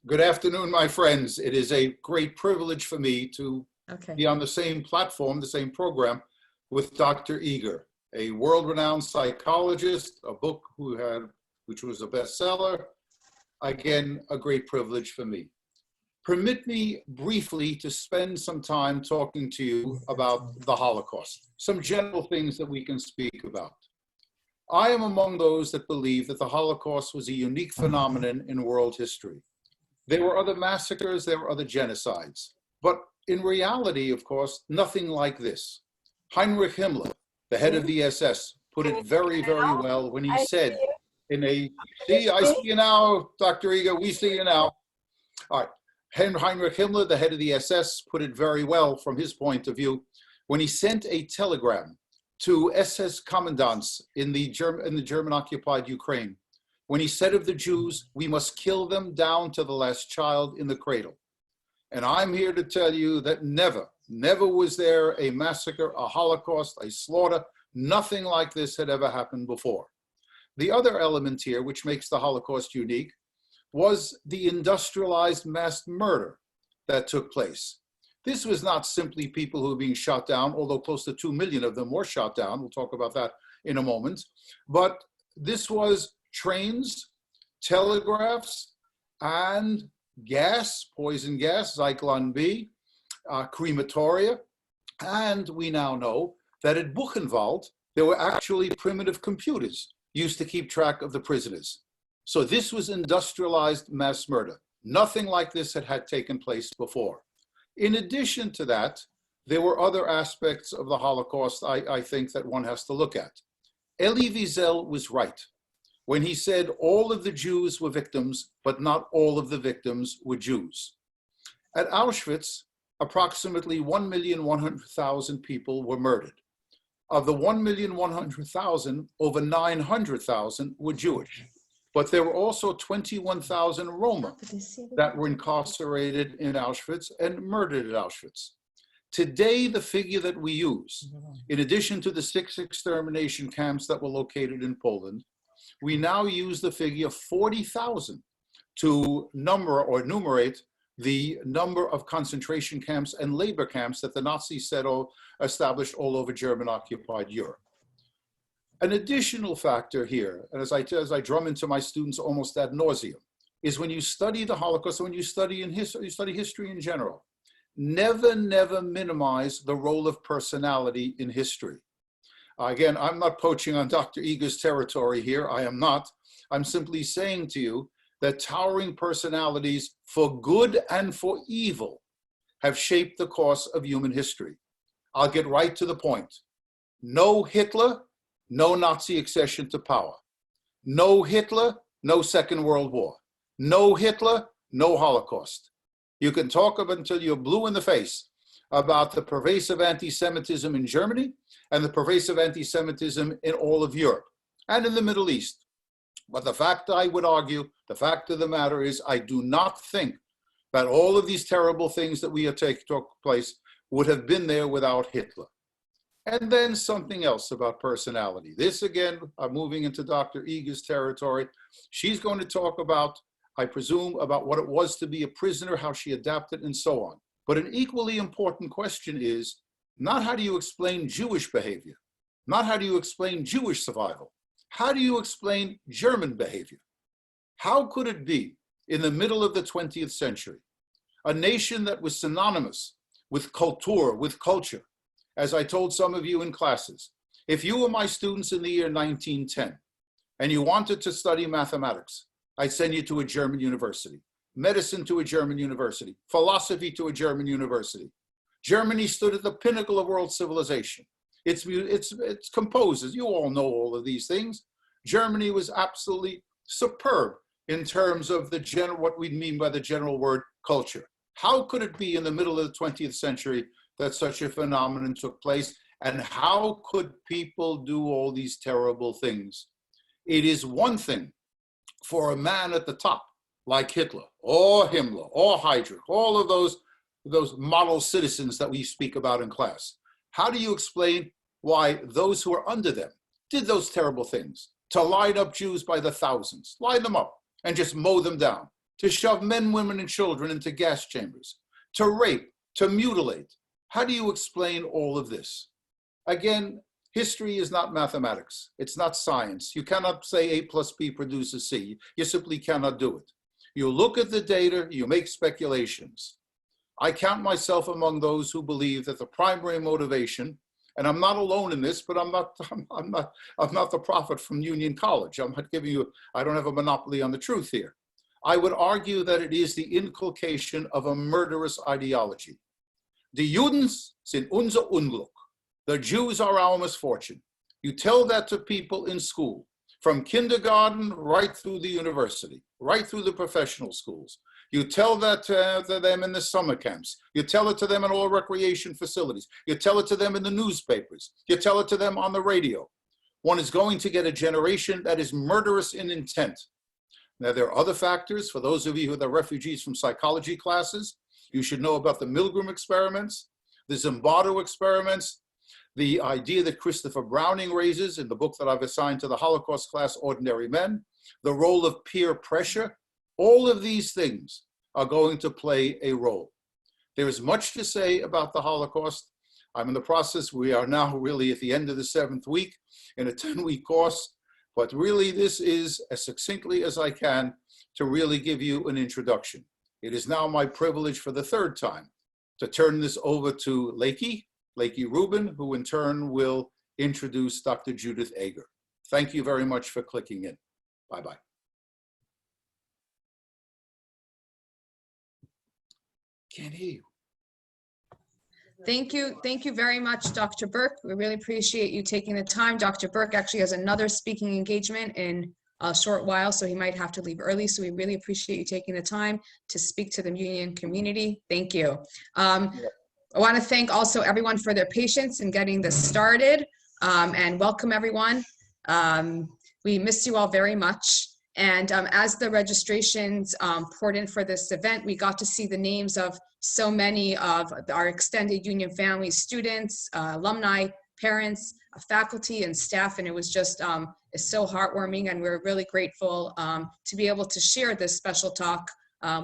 Good afternoon, my friends. It is a great privilege for me to be on the same platform, the same program with Dr. Eger, a world-renowned psychologist, a book which was a bestseller. Again, a great privilege for me. Permit me briefly to spend some time talking to you about the Holocaust, some general things that we can speak about. I am among those that believe that the Holocaust was a unique phenomenon in world history. There were other massacres, there were other genocides, but in reality, of course, nothing like this. Heinrich Himmler, the head of the SS, put it very, very well when he said I see you now, Dr. Eger, we see you now. All right, Heinrich Himmler, the head of the SS, put it very well from his point of view when he sent a telegram to SS commandants in the German-occupied Ukraine. When he said of the Jews, we must kill them down to the last child in the cradle. And I'm here to tell you that never was there a massacre, a Holocaust, a slaughter. Nothing like this had ever happened before. The other element here, which makes the Holocaust unique, was the industrialized mass murder that took place. This was not simply people who were being shot down, although close to 2 million of them were shot down. We'll talk about that in a moment. But this was trains, telegraphs, and gas, poison gas, Zyklon B, crematoria. And we now know that at Buchenwald, there were actually primitive computers used to keep track of the prisoners. So this was industrialized mass murder. Nothing like this had taken place before. In addition to that, there were other aspects of the Holocaust I think that one has to look at. Elie Wiesel was right when he said all of the Jews were victims, but not all of the victims were Jews. At Auschwitz, approximately 1,100,000 people were murdered. Of the 1,100,000, over 900,000 were Jewish. But there were also 21,000 Roma that were incarcerated in Auschwitz and murdered at Auschwitz. Today, the figure that we use, in addition to the 6 extermination camps that were located in Poland, we now use the figure 40,000 to number or enumerate the number of concentration camps and labor camps that the Nazis established all over German-occupied Europe. An additional factor here, and as I drum into my students almost ad nauseum, is when you study the Holocaust, when you study history in general, never minimize the role of personality in history. Again, I'm not poaching on Dr. Eger's territory here. I am not. I'm simply saying to you that towering personalities for good and for evil have shaped the course of human history. I'll get right to the point. No Hitler, no Nazi accession to power. No Hitler, no Second World War. No Hitler, no Holocaust. You can talk about until you're blue in the face about the pervasive anti-Semitism in Germany and the pervasive anti-Semitism in all of Europe and in the Middle East. But the fact I would argue, the fact of the matter is, I do not think that all of these terrible things that took place would have been there without Hitler. And then something else about personality. This again, I'm moving into Dr. Eger's territory. She's going to talk about, I presume, about what it was to be a prisoner, how she adapted and so on. But an equally important question is not how do you explain Jewish behavior, not how do you explain Jewish survival, how do you explain German behavior? How could it be in the middle of the 20th century, a nation that was synonymous with culture, with culture? As I told some of you in classes, if you were my students in the year 1910 and you wanted to study mathematics, I'd send you to a German university, medicine to a German university, philosophy to a German university. Germany stood at the pinnacle of world civilization. It's composed, as you all know all of these things. Germany was absolutely superb in terms of what we mean by the general word culture. How could it be in the middle of the 20th century that such a phenomenon took place? And how could people do all these terrible things? It is one thing for a man at the top, like Hitler, or Himmler, or Heydrich, all of those model citizens that we speak about in class. How do you explain why those who are under them did those terrible things? To line up Jews by the thousands, line them up, and just mow them down. to shove men, women, and children into gas chambers, to rape, to mutilate. How do you explain all of this? Again, history is not mathematics. It's not science. You cannot say A plus B produces C. You simply cannot do it. You look at the data, you make speculations. I count myself among those who believe that the primary motivation, and I'm not alone in this, but I'm not the prophet from Union College. I'm not giving you, I don't have a monopoly on the truth here. I would argue that it is the inculcation of a murderous ideology. Die Juden sind unser Unglück. The Jews are our misfortune. You tell that to people in school, from kindergarten right through the university, right through the professional schools. You tell that to them in the summer camps. You tell it to them in all recreation facilities. You tell it to them in the newspapers. You tell it to them on the radio. One is going to get a generation that is murderous in intent. Now, there are other factors. For those of you who are refugees from psychology classes, you should know about the Milgram experiments, the Zimbardo experiments, the idea that Christopher Browning raises in the book that I've assigned to the Holocaust class, Ordinary Men, the role of peer pressure. All of these things are going to play a role. There is much to say about the Holocaust. I'm in the process. We are now really at the end of the 7th week in a 10-week course. But really, this is as succinctly as I can to really give you an introduction. It is now my privilege for the 3rd time to turn this over to Lakey Rubin, who in turn will introduce Dr. Judith Eger. Thank you very much for clicking in. Bye-bye. Can't hear you. Thank you very much, Dr. Berk. We really appreciate you taking the time. Dr. Berk actually has another speaking engagement in a short while, so he might have to leave early. So we really appreciate you taking the time to speak to the union community. Thank you. I want to thank also everyone for their patience in getting this started, and welcome everyone. We miss you all very much. And as the registrations poured in for this event, we got to see the names of so many of our extended union families, students, alumni, parents, faculty, and staff. And it was just it's so heartwarming, and we're really grateful to be able to share this special talk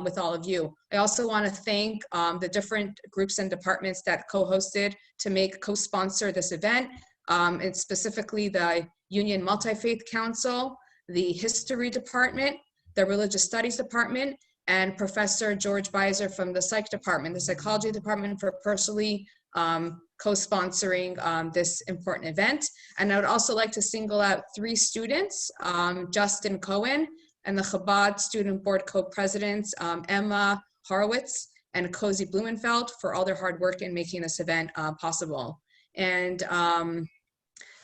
with all of you. I also want to thank the different groups and departments that co-hosted to co-sponsor this event, and specifically the Union Multi-Faith Council, the History Department, the Religious Studies Department, and Professor George Beiser from the Psych Department, the Psychology Department, for personally co-sponsoring this important event. And I would also like to single out 3 students, Justin Cohen, and the Chabad Student Board co-presidents, Emma Horowitz and Cozy Blumenfeld, for all their hard work in making this event possible. And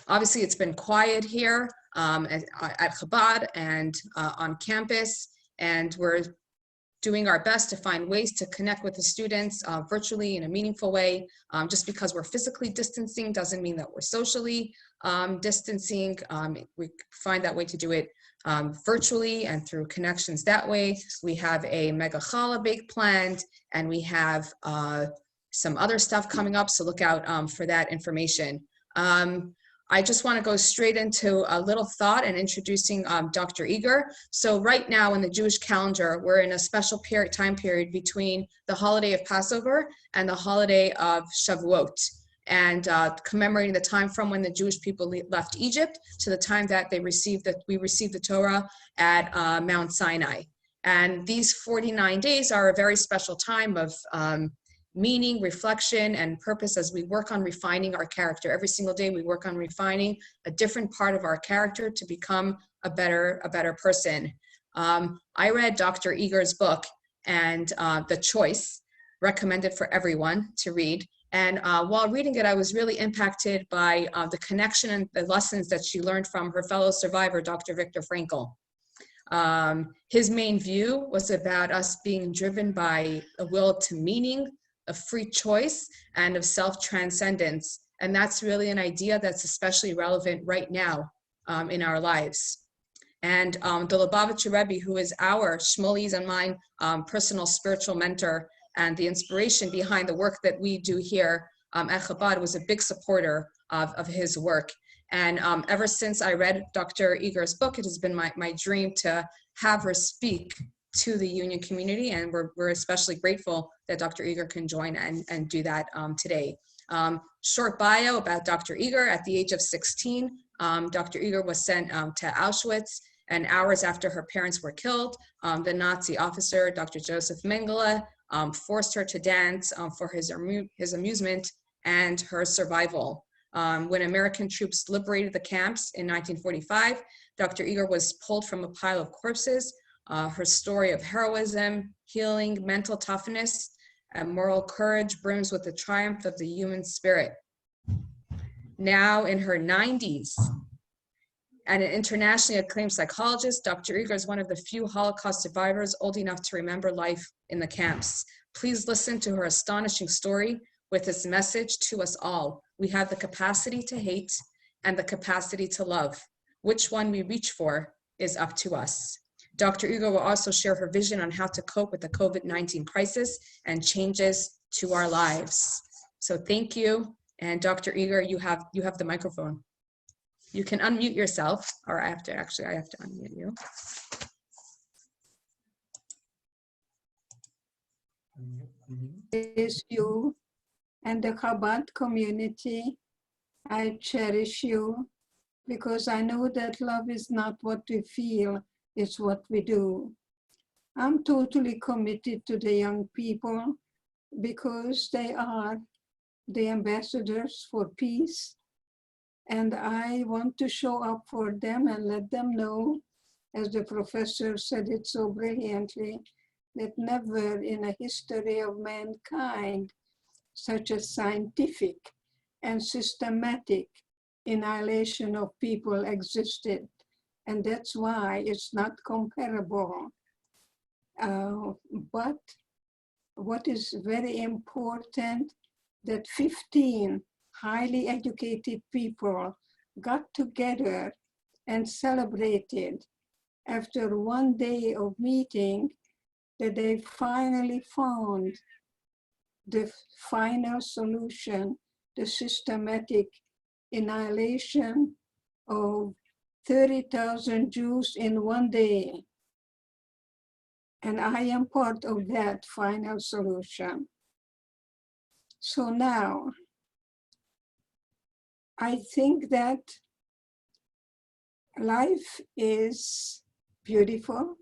obviously it's been quiet here at Chabad and on campus, and we're doing our best to find ways to connect with the students virtually in a meaningful way. Just because we're physically distancing doesn't mean that we're socially distancing. We find that way to do it virtually and through connections that way. We have a mega challah bake planned, and we have some other stuff coming up, so look out for that information. I just want to go straight into a little thought and introducing Dr. Eger. So right now in the Jewish calendar, we're in a special time period between the holiday of Passover and the holiday of Shavuot, and commemorating the time from when the Jewish people left Egypt to the time that we received the Torah at Mount Sinai. And these 49 days are a very special time of meaning, reflection, and purpose as we work on refining our character. Every single day we work on refining a different part of our character to become a better person. I read Dr. Eger's book, and The Choice, recommended for everyone to read. And while reading it, I was really impacted by the connection and the lessons that she learned from her fellow survivor, Dr. Viktor Frankl. His main view was about us being driven by a will to meaning, of free choice, and of self-transcendence. And that's really an idea that's especially relevant right now in our lives. And the Lubavitcher Rebbe, who is our, Shmuley's and mine, personal spiritual mentor, and the inspiration behind the work that we do here at Chabad, was a big supporter of his work. And ever since I read Dr. Eger's book, it has been my dream to have her speak to the union community, and we're especially grateful that Dr. Eger can join and do that today. Short bio about Dr. Eger. At the age of 16, Dr. Eger was sent to Auschwitz, and hours after her parents were killed, the Nazi officer, Dr. Joseph Mengele, forced her to dance for his amusement and her survival. When American troops liberated the camps in 1945, Dr. Eger was pulled from a pile of corpses. Her story of heroism, healing, mental toughness, and moral courage brims with the triumph of the human spirit. Now in her 90s, and an internationally acclaimed psychologist, Dr. Eger is one of the few Holocaust survivors old enough to remember life in the camps. Please listen to her astonishing story with this message to us all. We have the capacity to hate and the capacity to love. Which one we reach for is up to us. Dr. Eger will also share her vision on how to cope with the COVID-19 crisis and changes to our lives. So thank you. And Dr. Eger, you have the microphone. You can unmute yourself, or I have to unmute you. Is you and the Chabad community. I cherish you because I know that love is not what we feel, it's what we do. I'm totally committed to the young people because they are the ambassadors for peace. And I want to show up for them and let them know, as the professor said it so brilliantly, that never in a history of mankind such a scientific and systematic annihilation of people existed. And that's why it's not comparable. But what is very important, that 15 highly educated people got together and celebrated after one day of meeting that they finally found the final solution, the systematic annihilation of 30,000 Jews in one day. And I am part of that final solution. So now, I think that life is beautiful.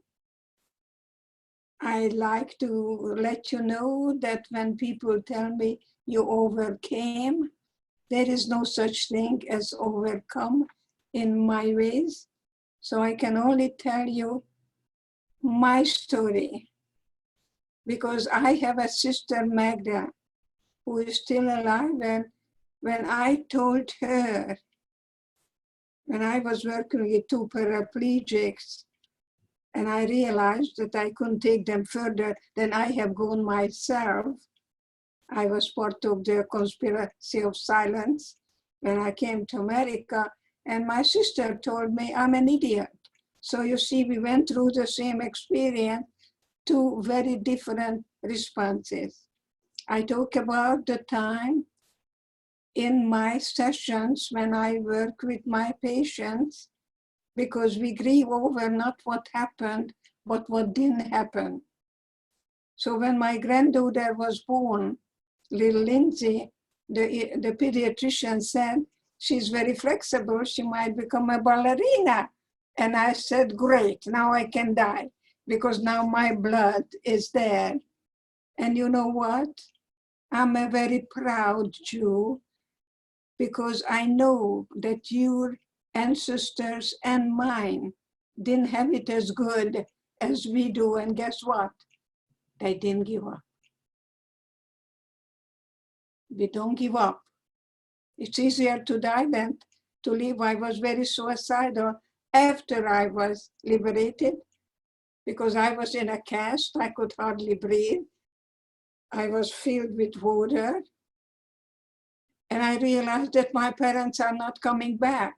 I like to let you know that when people tell me you overcame, there is no such thing as overcome in my ways. So I can only tell you my story, because I have a sister, Magda, who is still alive. And when I told her, when I was working with 2 paraplegics, and I realized that I couldn't take them further than I have gone myself, I was part of the conspiracy of silence when I came to America, and my sister told me I'm an idiot. So you see, we went through the same experience, 2 very different responses. I talk about the time in my sessions when I work with my patients, because we grieve over not what happened, but what didn't happen. So when my granddaughter was born, little Lindsay, the pediatrician said, she's very flexible, she might become a ballerina. And I said, great, now I can die, because now my blood is there. And you know what? I'm a very proud Jew, because I know that your ancestors and mine didn't have it as good as we do. And guess what? They didn't give up. We don't give up. It's easier to die than to live. I was very suicidal after I was liberated, because I was in a cast, I could hardly breathe. I was filled with water. And I realized that my parents are not coming back.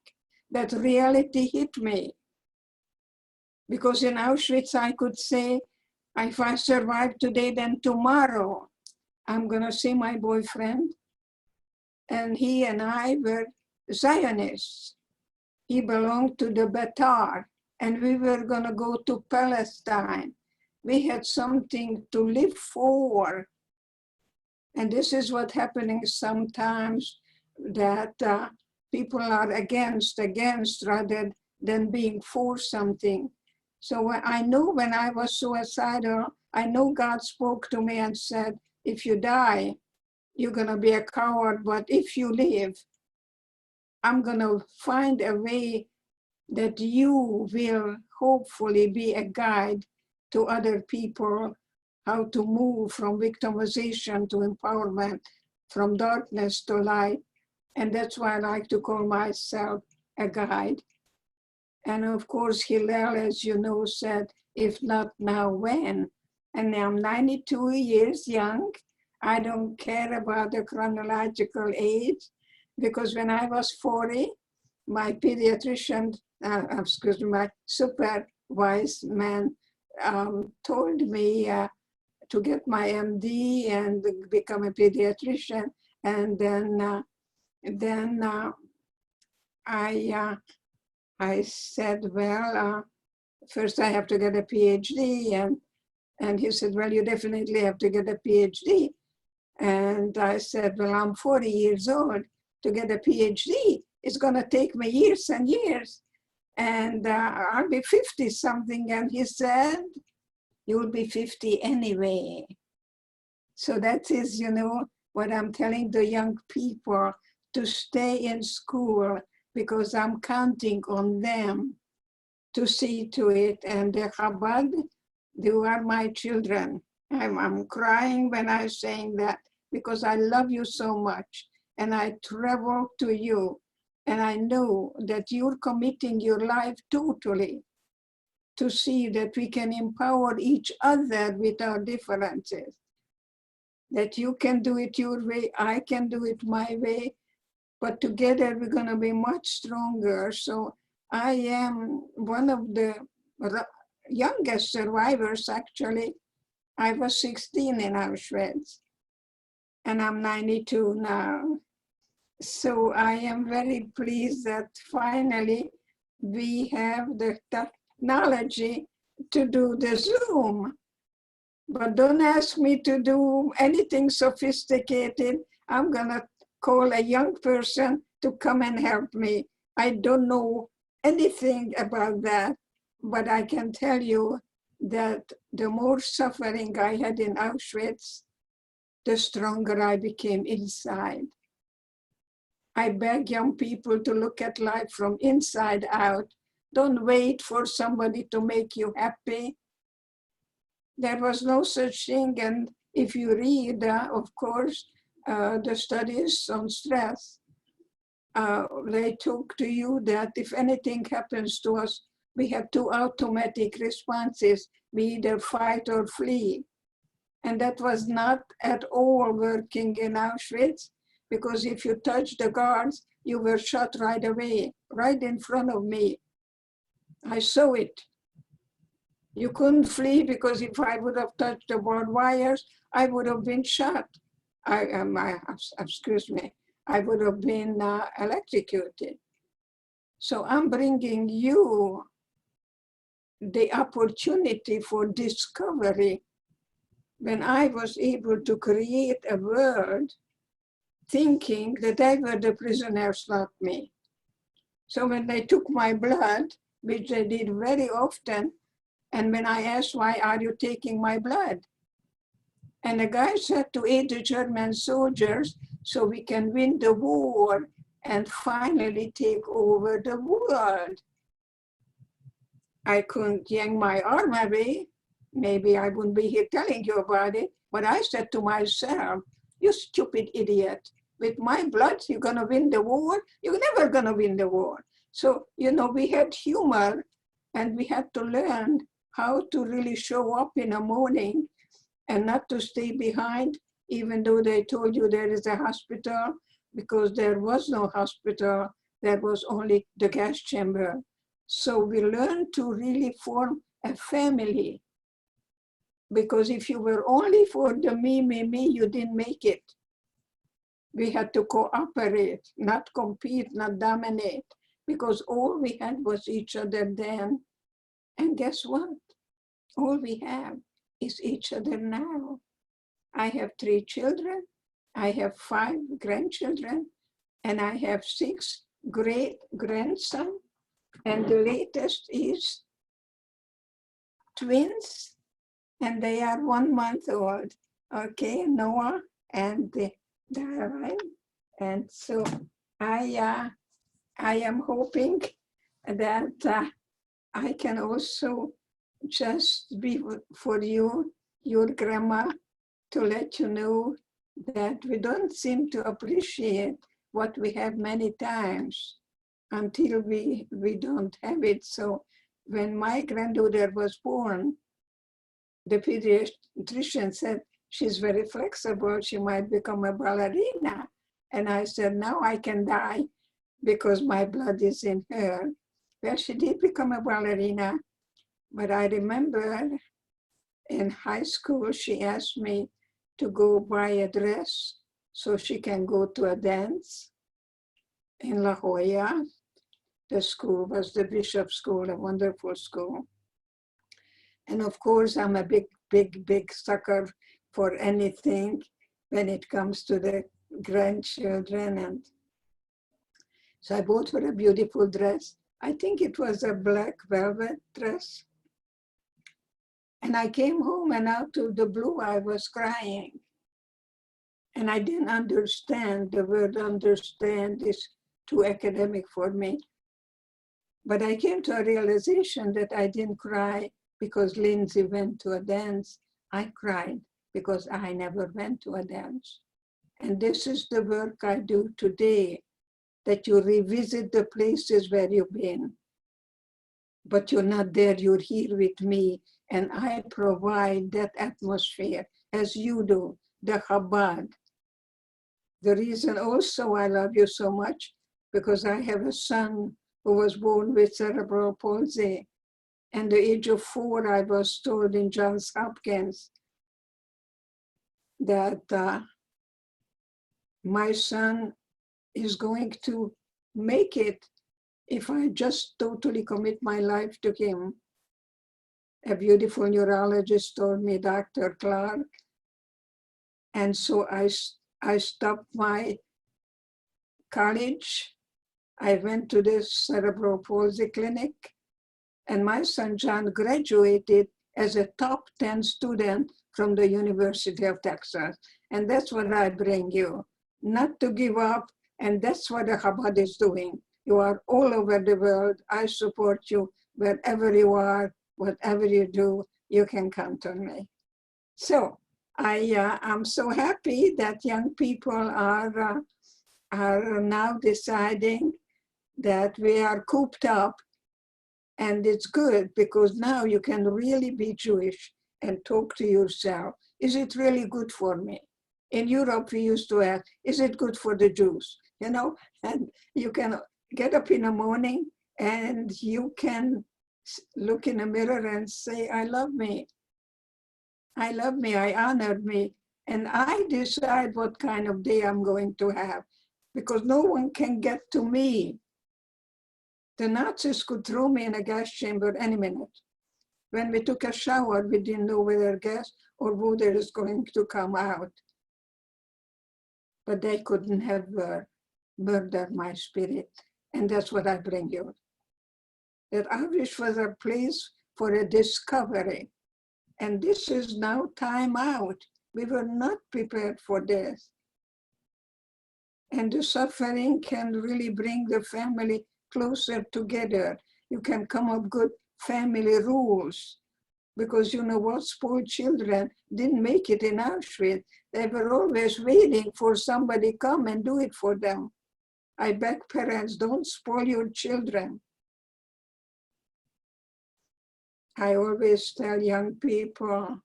That reality hit me. Because in Auschwitz, I could say, if I survive today, then tomorrow, I'm gonna see my boyfriend. And he and I were Zionists. He belonged to the Betar, and we were gonna go to Palestine. we had something to live for. And this is what's happening sometimes, that people are against rather than being for something. So I know when I was suicidal, I know God spoke to me and said, if you die, you're gonna be a coward, but if you live, I'm gonna find a way that you will hopefully be a guide to other people, how to move from victimization to empowerment, from darkness to light. And that's why I like to call myself a guide. And of course, Hillel, as you know, said, if not now, when? And I'm 92 years young. I don't care about the chronological age, because when I was 40, my pediatrician, my supervised man told me to get my MD and become a pediatrician. And then I said, well, first I have to get a PhD. And he said, well, you definitely have to get a PhD. And I said, well, I'm 40 years old. To get a PhD, it's going to take me years and years. And I'll be 50 something. And he said, you'll be 50 anyway. So that is, what I'm telling the young people, to stay in school, because I'm counting on them to see to it. And the Chabad, they are my children. I'm crying when I'm saying that, because I love you so much. And I travel to you. And I know that you're committing your life totally to see that we can empower each other with our differences. That you can do it your way, I can do it my way, but together we're going to be much stronger. So I am one of the youngest survivors, actually. I was 16 in Auschwitz, and I'm 92 now. So I am very pleased that finally we have the technology to do the Zoom. But don't ask me to do anything sophisticated. I'm gonna call a young person to come and help me. I don't know anything about that, but I can tell you that the more suffering I had in Auschwitz, the stronger I became inside. I beg young people to look at life from inside out. Don't wait for somebody to make you happy. There was no such thing. And if you read, of course, the studies on stress, they talk to you that if anything happens to us, we have two automatic responses. We either fight or flee. And that was not at all working in Auschwitz, because if you touched the guards, you were shot right away, right in front of me. I saw it. You couldn't flee, because if I would have touched the barbed wires, I would have been shot. Excuse me, I would have been electrocuted. So I'm bringing you the opportunity for discovery. When I was able to create a world thinking that they were the prisoners, not me. So when they took my blood, which they did very often, and when I asked, why are you taking my blood? And the guy said, to aid the German soldiers so we can win the war and finally take over the world. I couldn't yank my arm away. Maybe I wouldn't be here telling you about it. But I said to myself, you stupid idiot. With my blood, you're gonna win the war? You're never gonna win the war. So, we had humor, and we had to learn how to really show up in the morning and not to stay behind, even though they told you there is a hospital, because there was no hospital, there was only the gas chamber. So we learned to really form a family, because if you were only for the me, you didn't make it. We had to cooperate, not compete, not dominate, because all we had was each other then. And guess what? All we have is each other now. I have 3 children, I have 5 grandchildren, and I have 6 great grandsons, and the latest is twins, and they are 1 month old. Okay, Noah and Darren. And so I am hoping that I can also just be for you, your grandma, to let you know that we don't seem to appreciate what we have many times until we don't have it. So when my granddaughter was born, the pediatrician said, she's very flexible, she might become a ballerina. And I said, now I can die because my blood is in her. Well, she did become a ballerina, but I remember in high school, she asked me to go buy a dress so she can go to a dance in La Jolla. The school was the Bishop School, a wonderful school. And of course, I'm a big sucker for anything when it comes to the grandchildren. And so I bought her a beautiful dress. I think it was a black velvet dress. And I came home, and out of the blue, I was crying. And I didn't understand. The word understand is too academic for me. But I came to a realization that I didn't cry because Lindsay went to a dance. I cried because I never went to a dance. And this is the work I do today, that you revisit the places where you've been. But you're not there, you're here with me. And I provide that atmosphere as you do, the Chabad. The reason also I love you so much, because I have a son who was born with cerebral palsy. At the age of 4, I was told in Johns Hopkins that my son is going to make it if I just totally commit my life to him. A beautiful neurologist told me, Dr. Clark. And so I stopped my college. I went to the cerebral palsy clinic, and my son John graduated as a top 10 student from the University of Texas. And that's what I bring you, not to give up. And that's what the Chabad is doing. You are all over the world. I support you wherever you are, whatever you do, you can count on me. So I'm so happy that young people are now deciding that we are cooped up, and it's good because now you can really be Jewish and talk to yourself. Is it really good for me? In Europe, we used to ask, is it good for the Jews? You know, and you can get up in the morning and you can look in the mirror and say, I love me. I love me, I honor me. And I decide what kind of day I'm going to have, because no one can get to me. The Nazis could throw me in a gas chamber any minute. When we took a shower, we didn't know whether gas or water is going to come out. But they couldn't have murdered my spirit. And that's what I bring you. That Auschwitz was a place for a discovery. And this is now time out. We were not prepared for this. And the suffering can really bring the family closer together. You can come up with family rules. Because you know what, spoiled children didn't make it in Auschwitz. They were always waiting for somebody to come and do it for them. I beg parents, don't spoil your children. I always tell young people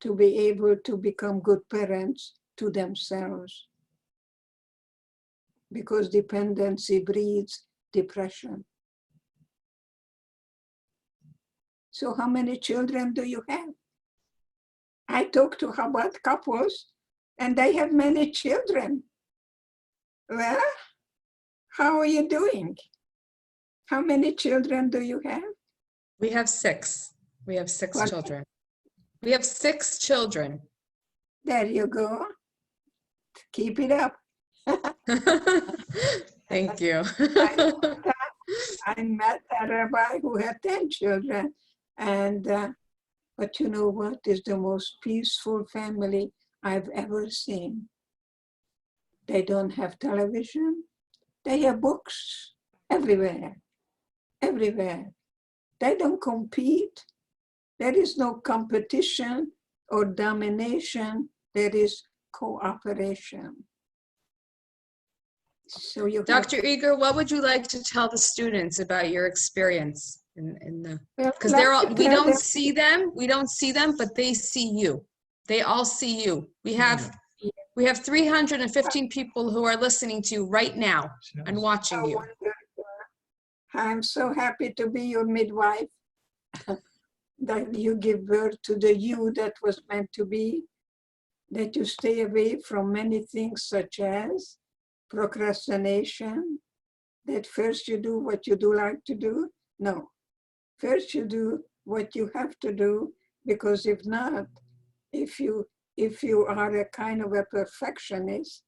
to be able to become good parents to themselves, because dependency breeds depression. So how many children do you have? I talk to Chabad couples and they have many children. Well, how are you doing? How many children do you have? We have 6. We have 6 children. We have 6 children. There you go. Keep it up. Thank you. I met a rabbi who had 10 children, and but you know what is the most peaceful family I've ever seen? They don't have television. They have books everywhere, everywhere. They don't compete. There is no competition or domination. There is cooperation. So you Dr. Eger, what would you like to tell the students about your experience in the, because we don't see them, but they see you. They all see you. We have 315 people who are listening to you right now and watching you. I'm so happy to be your midwife, that you give birth to the you that was meant to be, that you stay away from many things such as procrastination, that first you do what you do like to do. No, first you do what you have to do, because if not, if you are a kind of a perfectionist,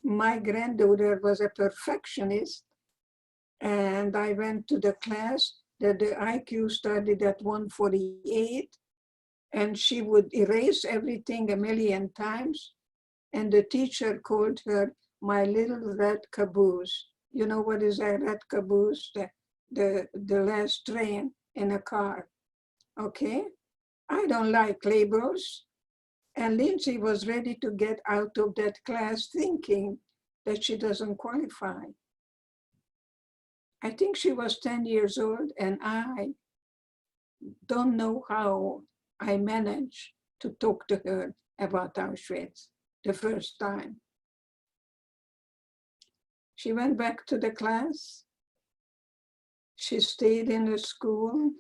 my granddaughter was a perfectionist, and I went to the class that the IQ started at 148, and she would erase everything a million times, and the teacher called her my little red caboose. You know what is a red caboose? The last train in a car, okay? I don't like labels. And Lindsay was ready to get out of that class thinking that she doesn't qualify. I think she was 10 years old, and I don't know how I managed to talk to her about Auschwitz the first time. She went back to the class. She stayed in the school.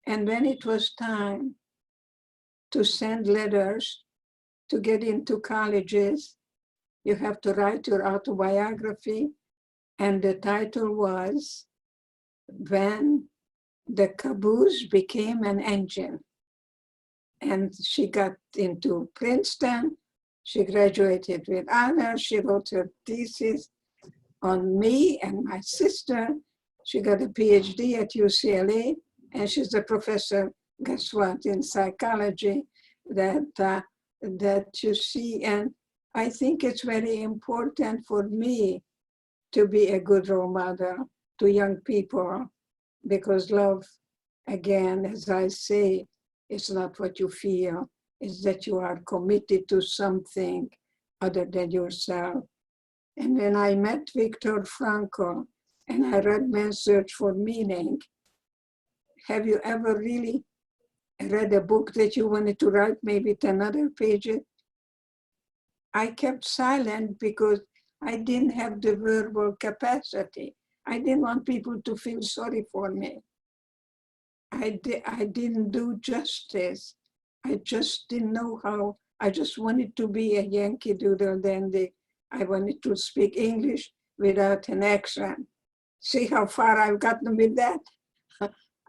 And when it was time to send letters to get into colleges, you have to write your autobiography. And the title was When the Caboose Became an Engine. And she got into Princeton. She graduated with honors. She wrote her thesis on me and my sister. She got a PhD at UCLA, and she's a professor, guess what, in psychology, that you see. And I think it's very important for me to be a good role model to young people, because love, again, as I say, it's not what you feel, it's that you are committed to something other than yourself. And when I met Viktor Frankl and I read Man's Search for Meaning, have you ever really read a book that you wanted to write maybe 10 other pages? I kept silent because I didn't have the verbal capacity. I didn't want people to feel sorry for me. I didn't do justice. I just didn't know how. I just wanted to be a Yankee Doodle dandy. I wanted to speak English without an accent. See how far I've gotten with that?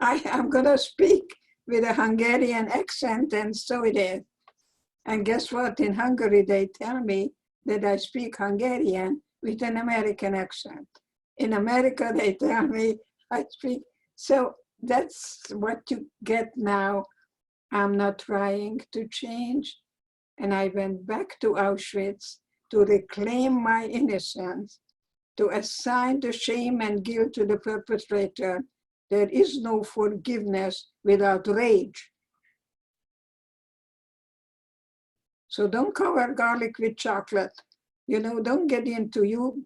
I'm gonna speak with a Hungarian accent, and so it is. And guess what? In Hungary, they tell me that I speak Hungarian with an American accent. In America, they tell me I speak. So that's what you get now. I'm not trying to change. And I went back to Auschwitz to reclaim my innocence, to assign the shame and guilt to the perpetrator. There is no forgiveness without rage. So don't cover garlic with chocolate. You know, don't get into you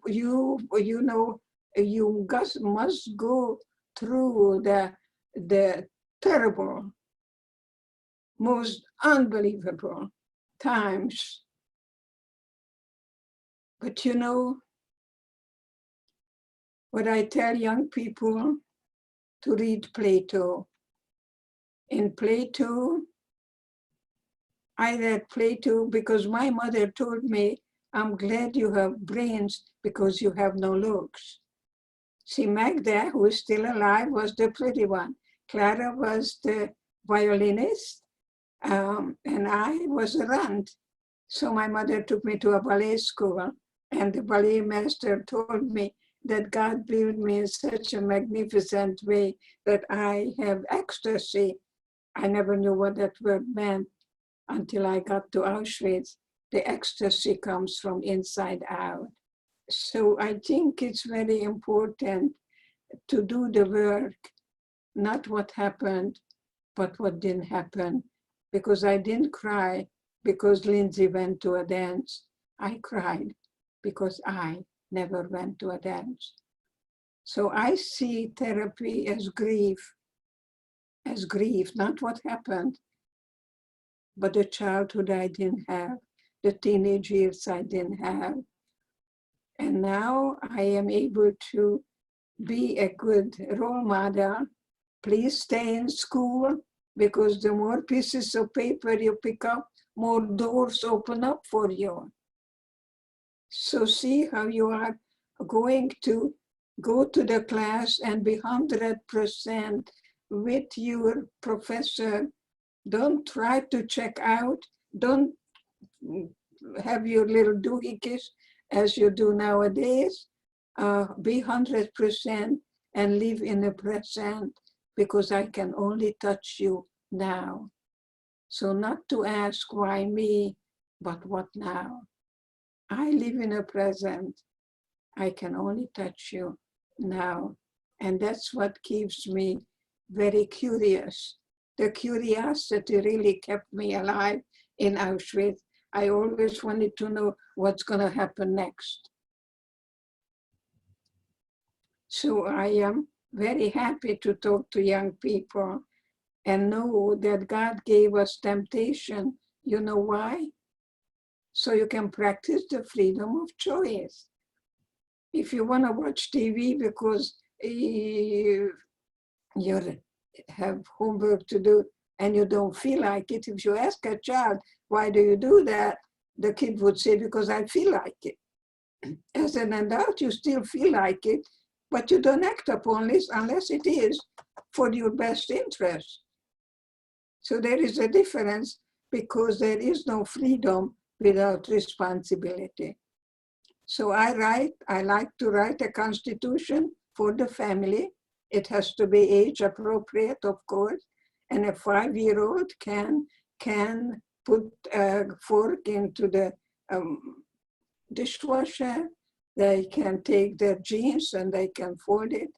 know, you must go through the terrible, most unbelievable times. But you know, what I tell young people, to read Plato. In Plato, I read Plato because my mother told me, I'm glad you have brains because you have no looks. See, Magda, who is still alive, was the pretty one. Clara was the violinist, And I was around. So my mother took me to a ballet school, and the ballet master told me that God built me in such a magnificent way that I have ecstasy. I never knew what that word meant until I got to Auschwitz. The ecstasy comes from inside out. So I think it's very important to do the work, not what happened, but what didn't happen. Because I didn't cry because Lindsay went to a dance. I cried because I never went to a dance. So I see therapy as grief, not what happened, but the childhood I didn't have, the teenage years I didn't have. And now I am able to be a good role model. Please stay in school, because the more pieces of paper you pick up, more doors open up for you. So see how you are going to go to the class and be 100% with your professor. Don't try to check out. Don't have your little doohickeys as you do nowadays. Be 100% and live in the present, because I can only touch you now. So not to ask why me, but what now? I live in the present. I can only touch you now. And that's what keeps me very curious. The curiosity really kept me alive in Auschwitz. I always wanted to know what's going to happen next. So I am very happy to talk to young people and know that God gave us temptation. You know why? So you can practice the freedom of choice. If you want to watch TV because you have homework to do and you don't feel like it, if you ask a child, why do you do that? The kid would say, because I feel like it. As an adult, you still feel like it, but you don't act upon it unless it is for your best interest. So there is a difference, because there is no freedom without responsibility. So I like to write a constitution for the family. It has to be age appropriate, of course, and a 5-year-old can put a fork into the dishwasher. They can take their jeans and they can fold it.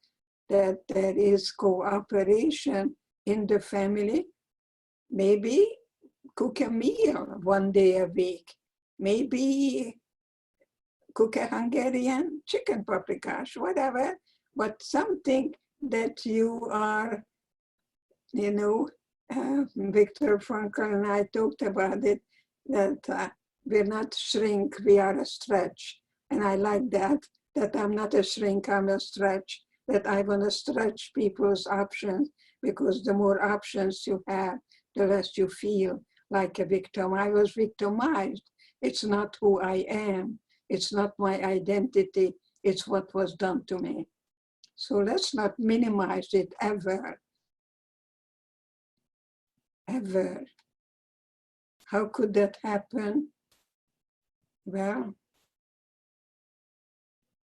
That there is cooperation in the family. Maybe cook a meal one day a week. Maybe cook a Hungarian chicken paprikash, whatever, but something that you are, Viktor Frankl and I talked about it, that we're not shrink, we are a stretch. And I like that I'm not a shrink, I'm a stretch, that I want to stretch people's options, because the more options you have, the less you feel like a victim. I was victimized. It's not who I am. It's not my identity. It's what was done to me. So let's not minimize it ever. Ever. How could that happen? Well,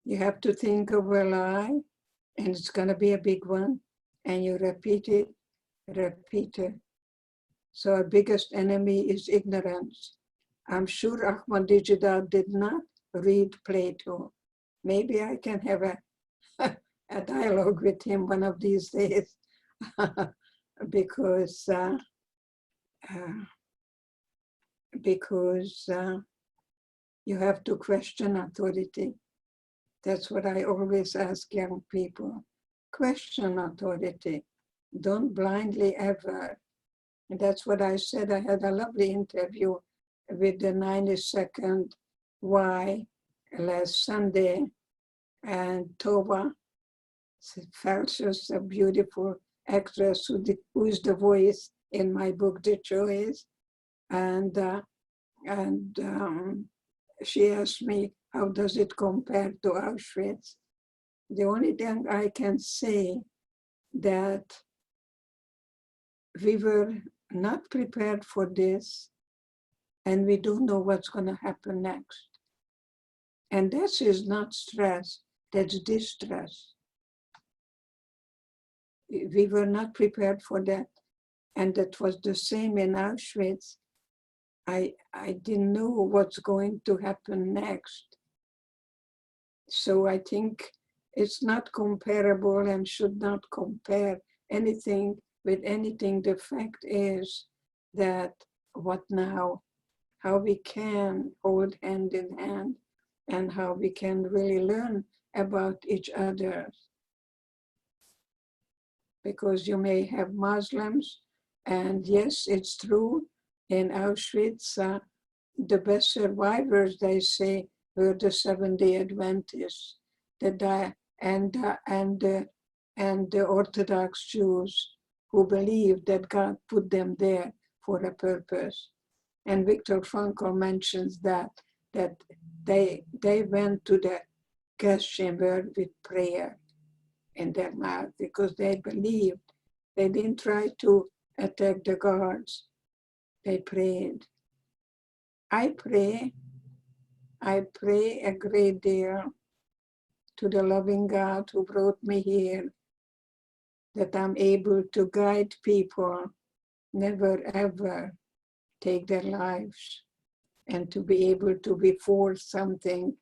you have to think of a lie, and it's going to be a big one, and you repeat it. So our biggest enemy is ignorance. I'm sure Ahmadinejad did not read Plato. Maybe I can have a dialogue with him one of these days, because you have to question authority. That's what I always ask young people. Question authority. Don't blindly ever. And that's what I said. I had a lovely interview with the 92nd Y last Sunday, and Tova Felshus, a beautiful actress who is the voice in my book, The Choice. And she asked me, how does it compare to Auschwitz? The only thing I can say that we were not prepared for this, and we don't know what's going to happen next. And this is not stress, that's distress. We were not prepared for that. And that was the same in Auschwitz. I didn't know what's going to happen next. So I think it's not comparable and should not compare anything with anything. The fact is that what now, how we can hold hand in hand and how we can really learn about each other. Because you may have Muslims, and yes, it's true, in Auschwitz, the best survivors, they say, were the Seventh-day Adventists, and the Orthodox Jews who believed that God put them there for a purpose. And Viktor Frankl mentions that they went to the gas chamber with prayer in their mouth because they believed. They didn't try to attack the guards. They prayed. I pray a great deal to the loving God who brought me here, that I'm able to guide people, never ever take their lives, and to be able to be for something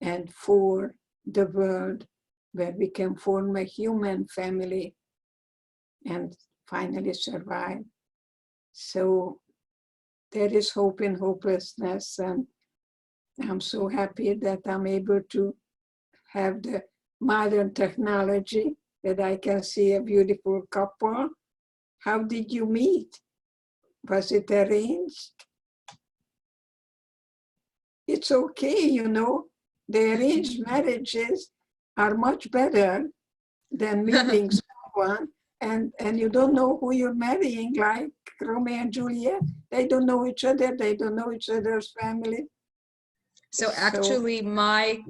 and for the world where we can form a human family and finally survive. So there is hope in hopelessness, and I'm so happy that I'm able to have the modern technology that I can see a beautiful couple. How did you meet? Was it arranged? It's okay, you know. The arranged marriages are much better than meeting someone and you don't know who you're marrying, like Romeo and Juliet. They don't know each other. They don't know each other's family. So actually, my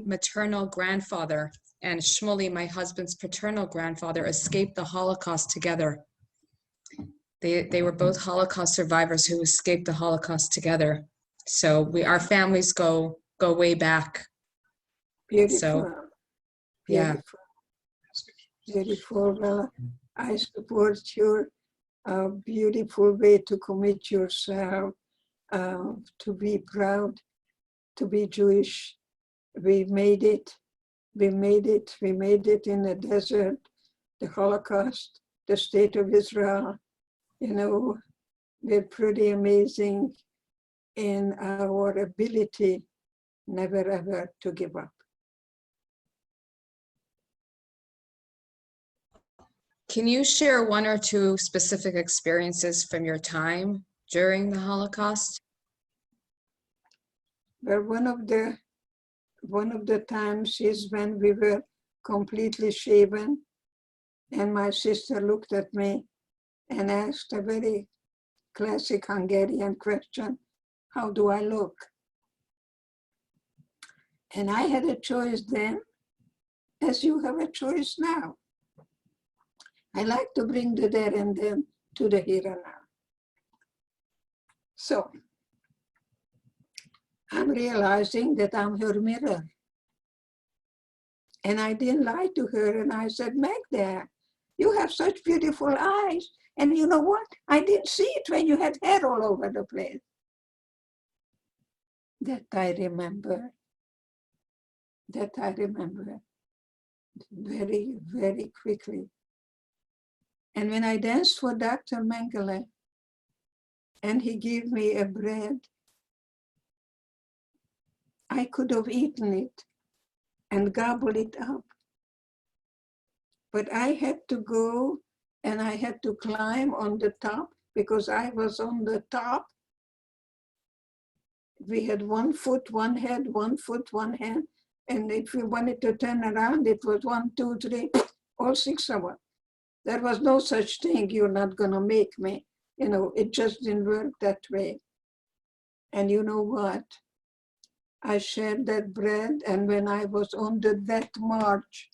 maternal grandfather and Shmuley, my husband's paternal grandfather, escaped the Holocaust together. They were both Holocaust survivors who escaped the Holocaust together. So our families go way back. Beautiful. So, yeah. Beautiful. Well, I support your beautiful way to commit yourself, to be proud, to be Jewish. We made it. We made it. We made it in the desert, the Holocaust, the state of Israel. You know, we're pretty amazing in our ability never ever to give up. Can you share one or two specific experiences from your time during the Holocaust? Well, one of the times is when we were completely shaven, and my sister looked at me and asked a very classic Hungarian question, how do I look? And I had a choice then, as you have a choice now. I like to bring the there and then to the here and now. So I'm realizing that I'm her mirror. And I didn't lie to her, and I said, Magda, you have such beautiful eyes. And you know what? I didn't see it when you had hair all over the place. That I remember. That I remember very, very quickly. And when I danced for Dr. Mengele, and he gave me a bread, I could have eaten it and gobbled it up. But I had to go and I had to climb on the top because I was on the top. We had 1 foot, 1 head, 1 foot, 1 hand. And if we wanted to turn around, it was 1, 2, 3, all 6 of us. There was no such thing, you're not gonna make me. You know, it just didn't work that way. And you know what? I shared that bread, and when I was on that march,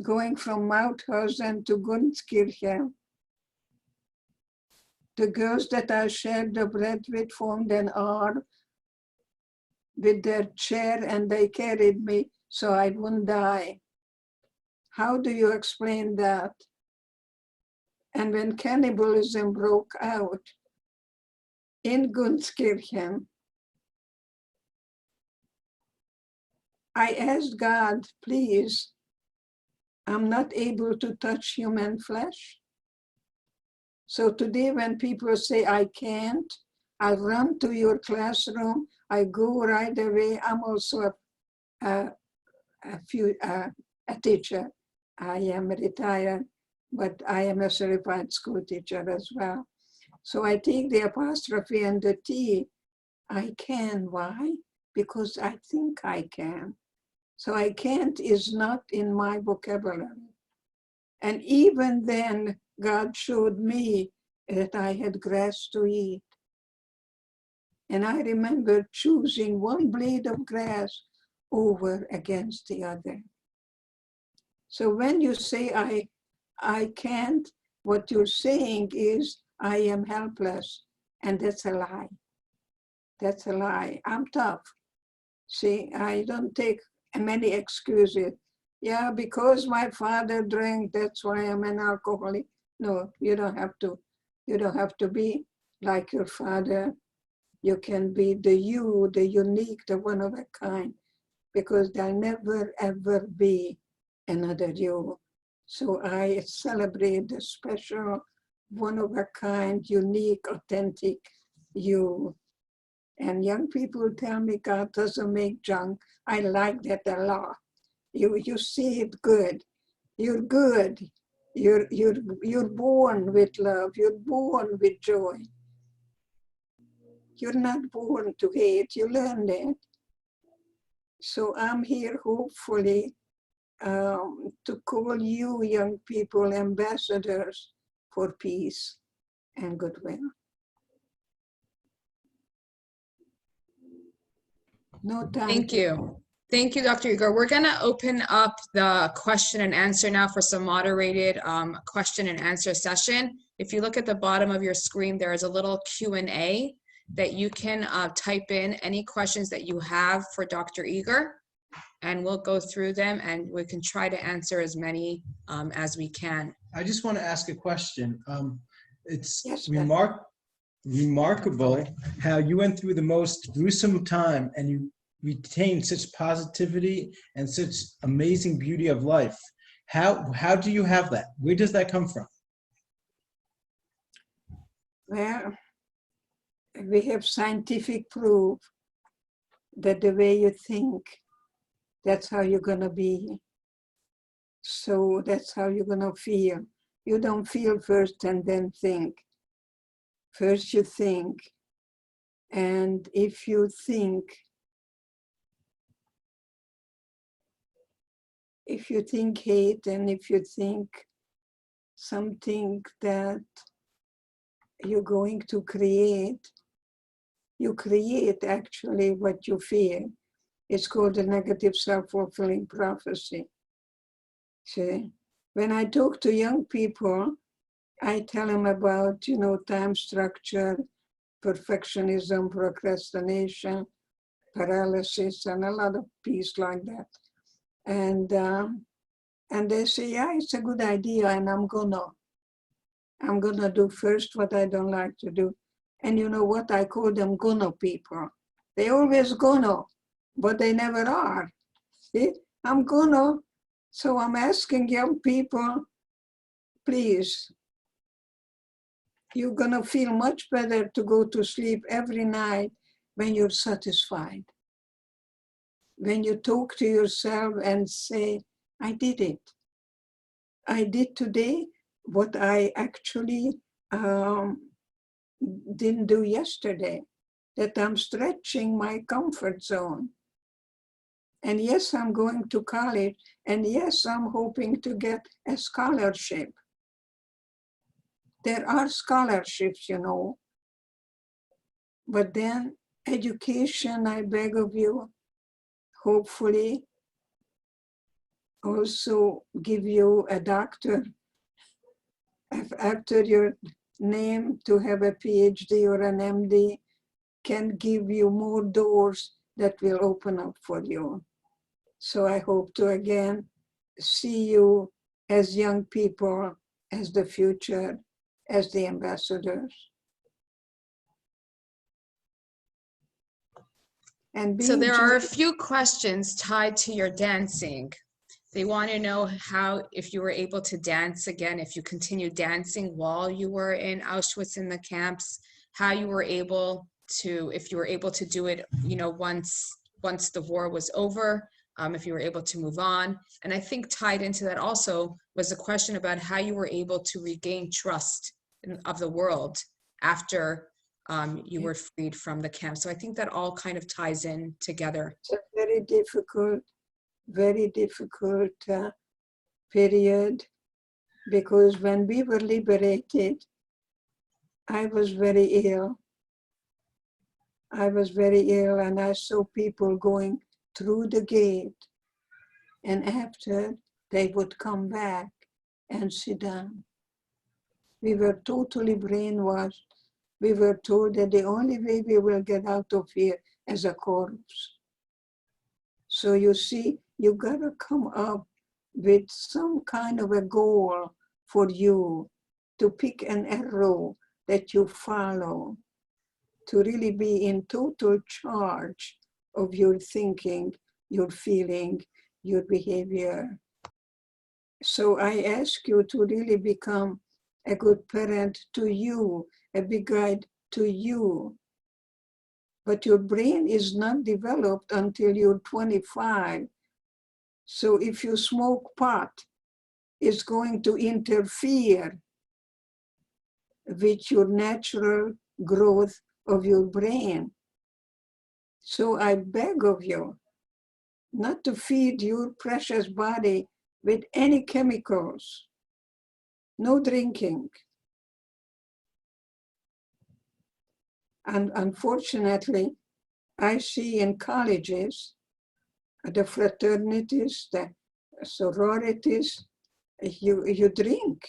going from Mauthausen to Gunskirchen, The girls that I shared the bread with formed an R with their chair, and they carried me so I wouldn't die. How do you explain that? And when cannibalism broke out in Gunskirchen, I asked God, please, I'm not able to touch human flesh. So today when people say I can't, I run to your classroom, I go right away. I'm also a teacher. I am retired, but I am a certified school teacher as well. So I take the apostrophe and the T. I can. Why? Because I think I can. So I can't is not in my vocabulary. And even then, God showed me that I had grass to eat. And I remember choosing one blade of grass over against the other. So when you say I can't, what you're saying is I am helpless. And that's a lie. That's a lie. I'm tough. See, I don't take many excuses. Yeah, because my father drank, that's why I'm an alcoholic. No, you don't have to. You don't have to be like your father. You can be the you, the unique, the one of a kind, because there'll never, ever be another you. So I celebrate the special, one of a kind, unique, authentic you. And young people tell me God doesn't make junk. I like that a lot. You see it good. You're good. You're born with love. You're born with joy. You're not born to hate. You learn it. So I'm here hopefully to call you young people ambassadors for peace and goodwill. No time. Thank you. Thank you, Dr. Eger. We're going to open up the question and answer now for some moderated question and answer session. If you look at the bottom of your screen, there is a little Q&A that you can type in any questions that you have for Dr. Eger, and we'll go through them and we can try to answer as many as we can. I just want to ask a question. It's Yes, remarkable how you went through the most gruesome time and you retained such positivity and such amazing beauty of life. How do you have that? Where does that come from? Well, we have scientific proof that the way you think, that's how you're going to be. So that's how you're going to feel. You don't feel first and then think. First you think. And if you think hate, and if you think something that you're going to create, you create actually what you fear. It's called a negative self-fulfilling prophecy. See, when I talk to young people, I tell them about, time structure, perfectionism, procrastination, paralysis, and a lot of piece like that. And they say, yeah, it's a good idea, and I'm gonna do first what I don't like to do. And you know what? I call them gonna people. They always gonna, but they never are. See? I'm gonna. So I'm asking young people, please, you're gonna feel much better to go to sleep every night when you're satisfied. When you talk to yourself and say, I did it. I did today what I actually didn't do yesterday, that I'm stretching my comfort zone. And yes, I'm going to college, and yes, I'm hoping to get a scholarship. There are scholarships, but then education, I beg of you, hopefully also give you a doctor after you're name to have a PhD or an MD can give you more doors that will open up for you. So I hope to again see you as young people, as the future, as the ambassadors. And So there are a few questions tied to your dancing. They want to know how, if you were able to dance again, if you continued dancing while you were in Auschwitz in the camps, how you were able to, if you were able to do it, you know, once the war was over, if you were able to move on. And I think tied into that also was a question about how you were able to regain trust of the world after you were freed from the camp. So I think that all kind of ties in together. It's a very difficult period, because when we were liberated, I was very ill. I was very ill, and I saw people going through the gate, and after they would come back and sit down. We were totally brainwashed. We were told that the only way we will get out of here is a corpse. So you see, you gotta come up with some kind of a goal for you, to pick an arrow that you follow, to really be in total charge of your thinking, your feeling, your behavior. So I ask you to really become a good parent to you, a big guide to you. But your brain is not developed until you're 25. So if you smoke pot, it's going to interfere with your natural growth of your brain. So I beg of you not to feed your precious body with any chemicals. No drinking. And unfortunately, I see in colleges, the fraternities, the sororities, you drink.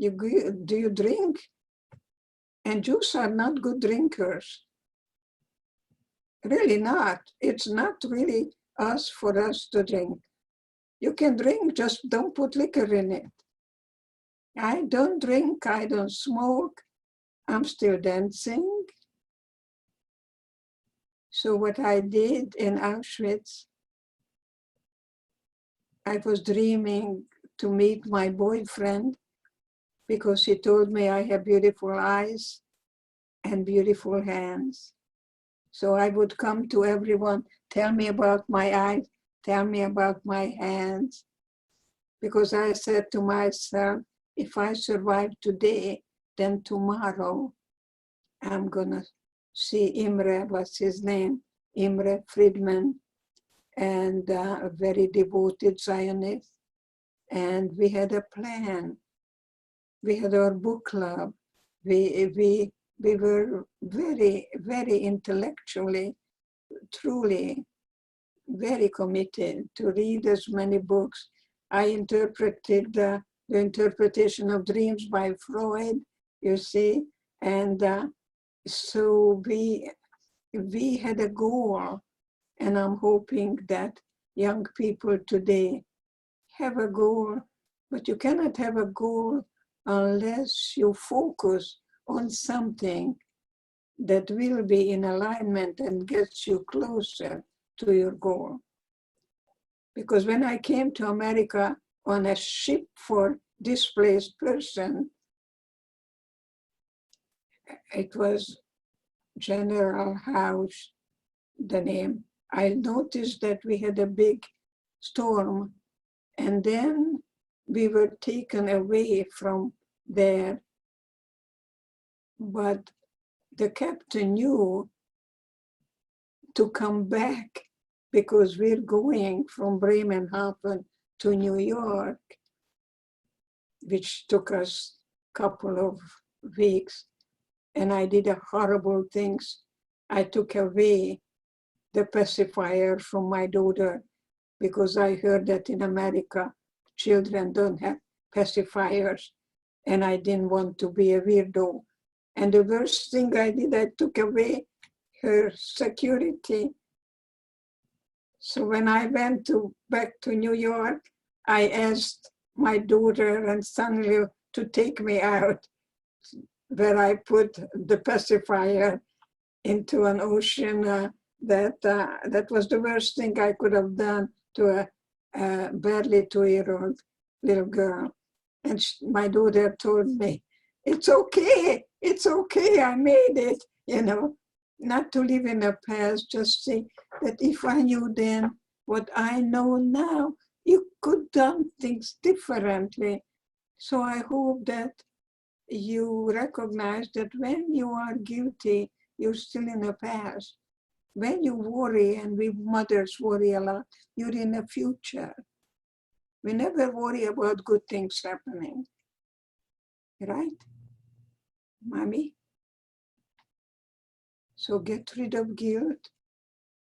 Do you drink? And Jews are not good drinkers. Really not. It's not really for us to drink. You can drink, just don't put liquor in it. I don't drink, I don't smoke. I'm still dancing. So what I did in Auschwitz, I was dreaming to meet my boyfriend, because he told me I have beautiful eyes and beautiful hands. So I would come to everyone, tell me about my eyes, tell me about my hands. Because I said to myself, if I survive today, then tomorrow I'm gonna see Imre, what's his name? Imre Friedman, and a very devoted Zionist. And we had a plan. We had our book club. We were very, very intellectually, truly very committed to read as many books. I interpreted the interpretation of dreams by Freud, you see, and so we had a goal, and I'm hoping that young people today have a goal, but you cannot have a goal unless you focus on something that will be in alignment and gets you closer to your goal. Because when I came to America on a ship for displaced person, it was General House, the name. I noticed that we had a big storm, and then we were taken away from there. But the captain knew to come back, because we're going from Bremerhaven to New York, which took us a couple of weeks. And I did horrible things. I took away the pacifier from my daughter, because I heard that in America, children don't have pacifiers. and I didn't want to be a weirdo. And the worst thing I did, I took away her security. So when I went back to New York, I asked my daughter and son-in-law to take me out, where I put the pacifier into an ocean. That was the worst thing I could have done to a barely 2-year-old little girl. And my daughter told me, it's okay, I made it, you know, not to live in the past, just say that if I knew then what I know now, you could done things differently. So I hope that you recognize that when you are guilty, you're still in the past. When you worry, and we mothers worry a lot, you're in the future. We never worry about good things happening. Right, Mommy? So get rid of guilt.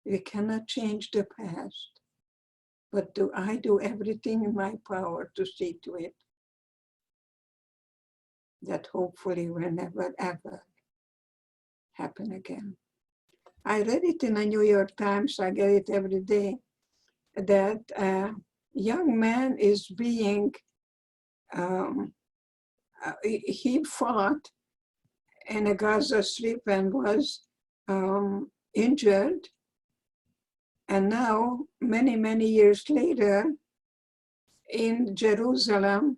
We cannot change the past, but I do everything in my power to see to it that hopefully will never ever happen again. I read it in the New York Times, I get it every day, that a young man is being, he fought in a Gaza Strip and was injured. And now, many, many years later, in Jerusalem,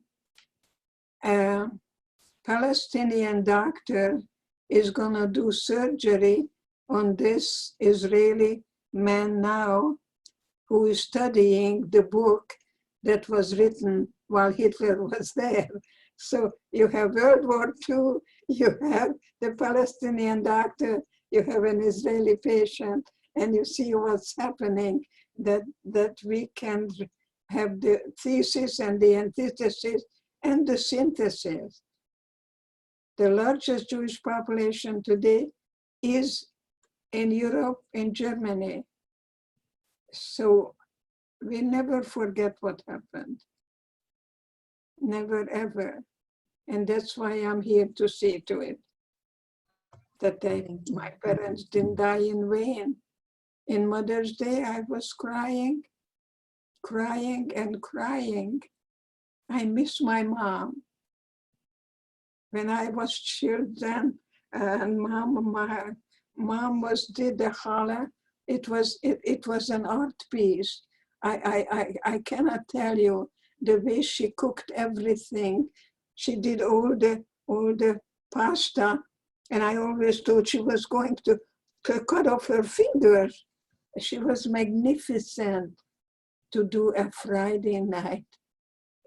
a Palestinian doctor is going to do surgery on this Israeli man now who is studying the book that was written while Hitler was there. So you have World War II, you have the Palestinian doctor, you have an Israeli patient, and you see what's happening, that we can have the thesis and the antithesis and the synthesis. The largest Jewish population today is in Europe, in Germany. So we never forget what happened. Never, ever. And that's why I'm here to see to it, that my parents didn't die in vain. In Mother's Day, I was crying, crying and crying. I miss my mom. When I was children, and my mom did the challah, it was an art piece. I cannot tell you the way she cooked everything. She did all the pasta, and I always thought she was going to cut off her fingers. She was magnificent to do a Friday night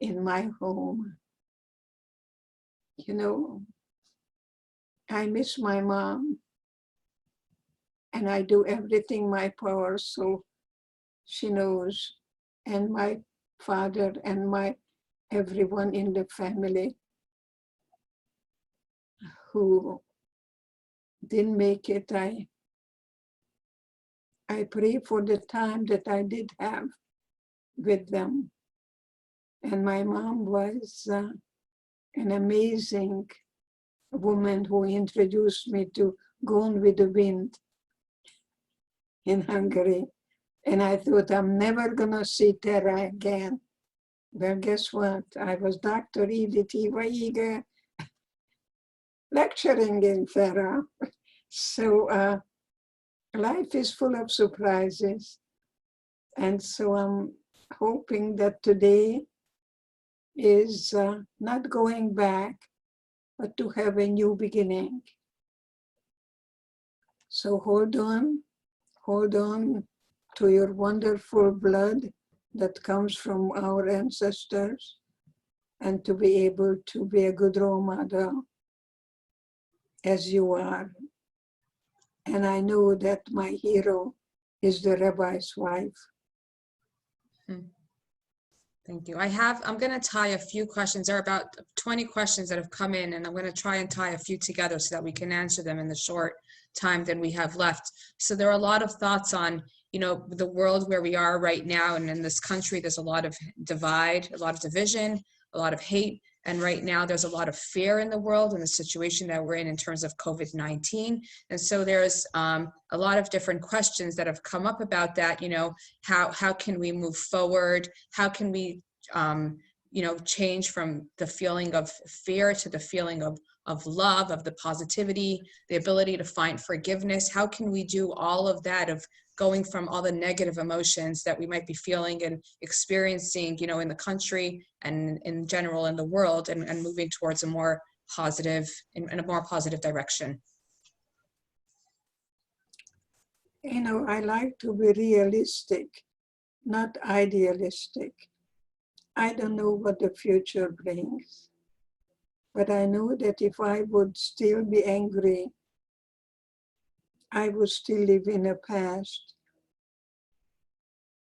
in my home. You know, I miss my mom, and I do everything in my power so she knows, and my father and everyone in the family who didn't make it. I pray for the time that I did have with them. And my mom was an amazing woman who introduced me to Gone with the Wind in Hungary. And I thought, I'm never gonna see Terra again. Well, guess what? I was Dr. Edith Eger lecturing in Terra. So life is full of surprises. And so I'm hoping that today is not going back, but to have a new beginning. So hold on to your wonderful blood that comes from our ancestors, and to be able to be a good role model as you are. And I know that my hero is the rabbi's wife. Thank you. I'm going to tie a few questions. There are about 20 questions that have come in, and I'm going to try and tie a few together so that we can answer them in the short time that we have left. So there are a lot of thoughts on, you know, the world where we are right now, and in this country, there's a lot of divide, a lot of division, a lot of hate, And right now there's a lot of fear in the world and the situation that we're in terms of COVID-19. And so there's a lot of different questions that have come up about that, you know, how can we move forward? How can we, you know, change from the feeling of fear to the feeling of love, of the positivity, the ability to find forgiveness? How can we do all of that, of going from all the negative emotions that we might be feeling and experiencing, you know, in the country and in general in the world, and moving towards a more positive, in a more positive direction? You know, I like to be realistic, not idealistic. I don't know what the future brings, but I know that if I would still be angry, I would still live in the past.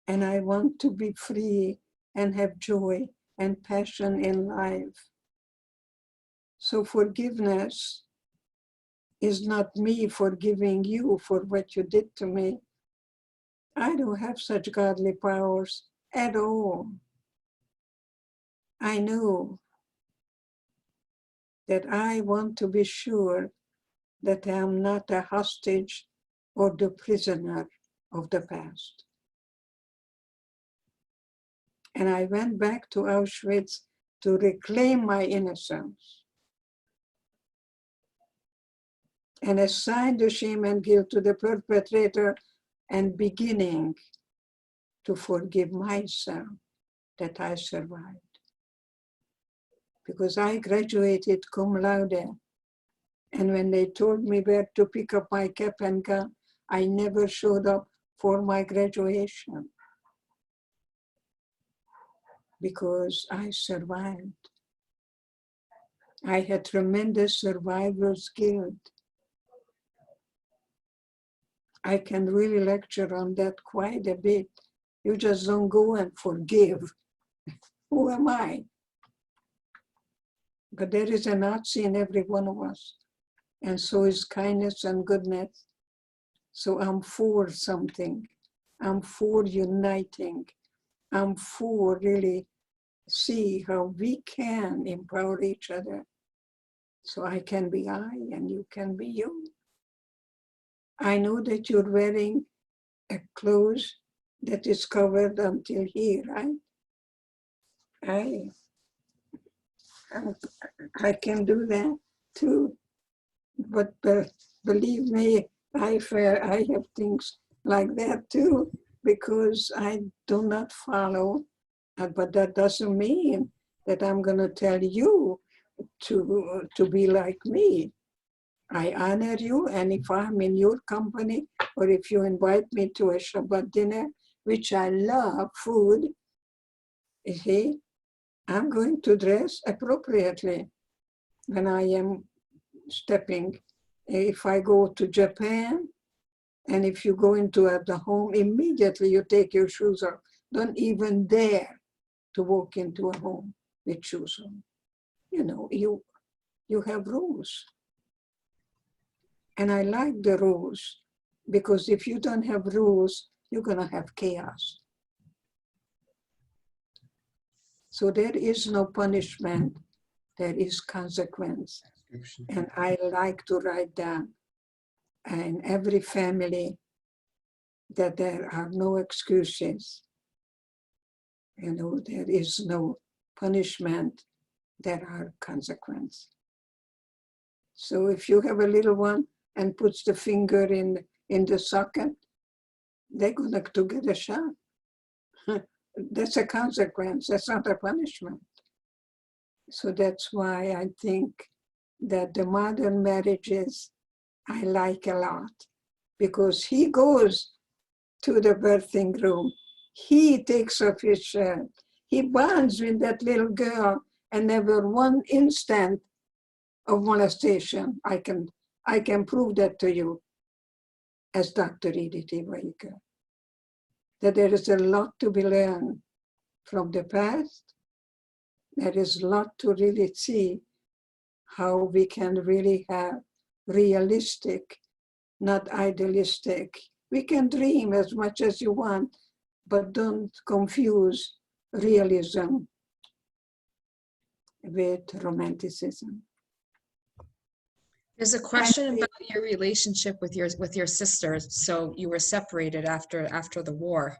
And I want to be free and have joy and passion in life. So forgiveness is not me forgiving you for what you did to me. I don't have such godly powers at all. I know that I want to be sure that I am not a hostage or the prisoner of the past. And I went back to Auschwitz to reclaim my innocence and assign the shame and guilt to the perpetrator, and beginning to forgive myself that I survived. Because I graduated cum laude, and when they told me where to pick up my cap and gown, I never showed up for my graduation because I survived. I had tremendous survivor's guilt. I can really lecture on that quite a bit. You just don't go and forgive. Who am I? But there is a Nazi in every one of us. And so is kindness and goodness. So I'm for something. I'm for uniting. I'm for really see how we can empower each other. So I can be I and you can be you. I know that you're wearing a clothes that is covered until here, right? I can do that too. But believe me, I have things like that too, because I do not follow. But that doesn't mean that I'm going to tell you to be like me. I honor you, and if I'm in your company, or if you invite me to a Shabbat dinner, which I love food, you see, I'm going to dress appropriately when I am stepping. If I go to Japan, and if you go into the home, immediately you take your shoes off. Don't even dare to walk into a home with shoes on. You know, you have rules. And I like the rules, because if you don't have rules, you're gonna have chaos. So there is no punishment, there is consequence. And I like to write down in every family that there are no excuses. You know, there is no punishment, there are consequences. So if you have a little one and puts the finger in the socket, they're going to get a shot. That's a consequence, that's not a punishment. So that's why I think that the modern marriages I like a lot, because he goes to the birthing room, he takes off his shirt, he bonds with that little girl, and never one instant of molestation. I can prove that to you as Dr. Edith Eger, that there is a lot to be learned from the past. There is a lot to really see how we can really have realistic, not idealistic. We can dream as much as you want, but don't confuse realism with romanticism. There's a question about your relationship with your sisters. So you were separated after the war.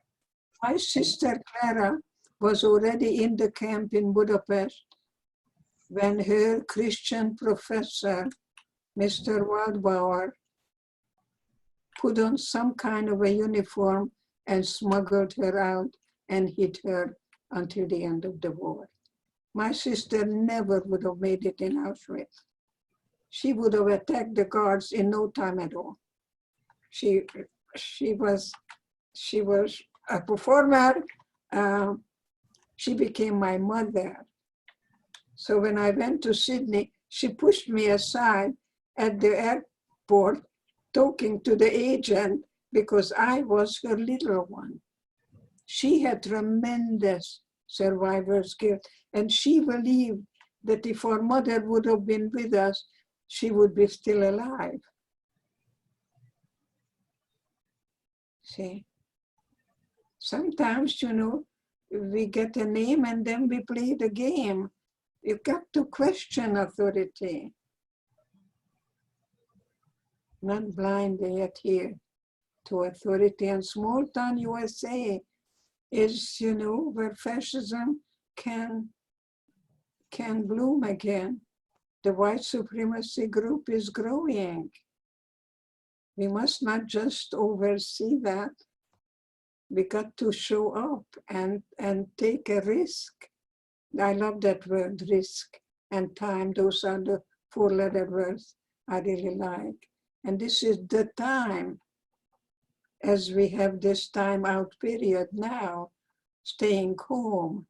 My sister Clara was already in the camp in Budapest when her Christian professor, Mr. Waldbauer, put on some kind of a uniform and smuggled her out and hid her until the end of the war. My sister never would have made it in Auschwitz. She would have attacked the guards in no time at all. She was a performer. She became my mother. So when I went to Sydney, she pushed me aside at the airport, talking to the agent because I was her little one. She had tremendous survivor's guilt, and she believed that if her mother would have been with us, she would be still alive. See, sometimes, we get a name and then we play the game. You've got to question authority. Not blindly adhere to authority. And small town USA is, where fascism can bloom again. The white supremacy group is growing. We must not just oversee that. We got to show up and take a risk. I love that word, risk and time. Those are the four-letter words I really like. And this is the time, as we have this time out period now, staying home.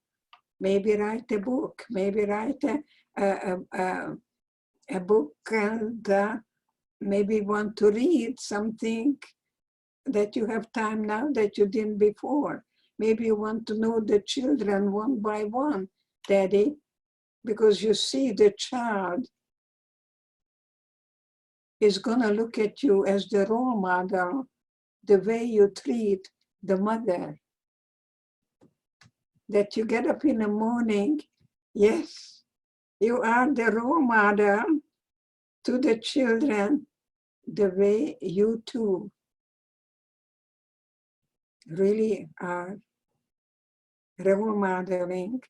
Maybe write a book, maybe write a book and maybe want to read something that you have time now that you didn't before. Maybe you want to know the children one by one, Daddy, because you see the child is gonna look at you as the role model, the way you treat the mother. That you get up in the morning, yes, you are the role model to the children, the way you too really are role modeling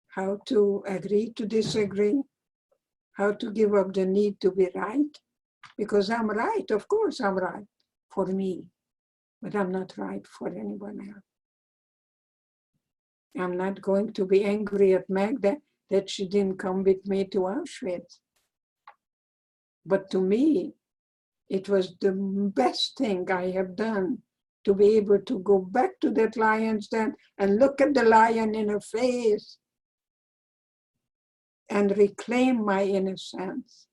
how to agree to disagree, how to give up the need to be right, because I'm right, of course I'm right for me, but I'm not right for anyone else. I'm not going to be angry at Magda that she didn't come with me to Auschwitz. But to me, it was the best thing I have done to be able to go back to that lion's den and look at the lion in her face and reclaim my innocence.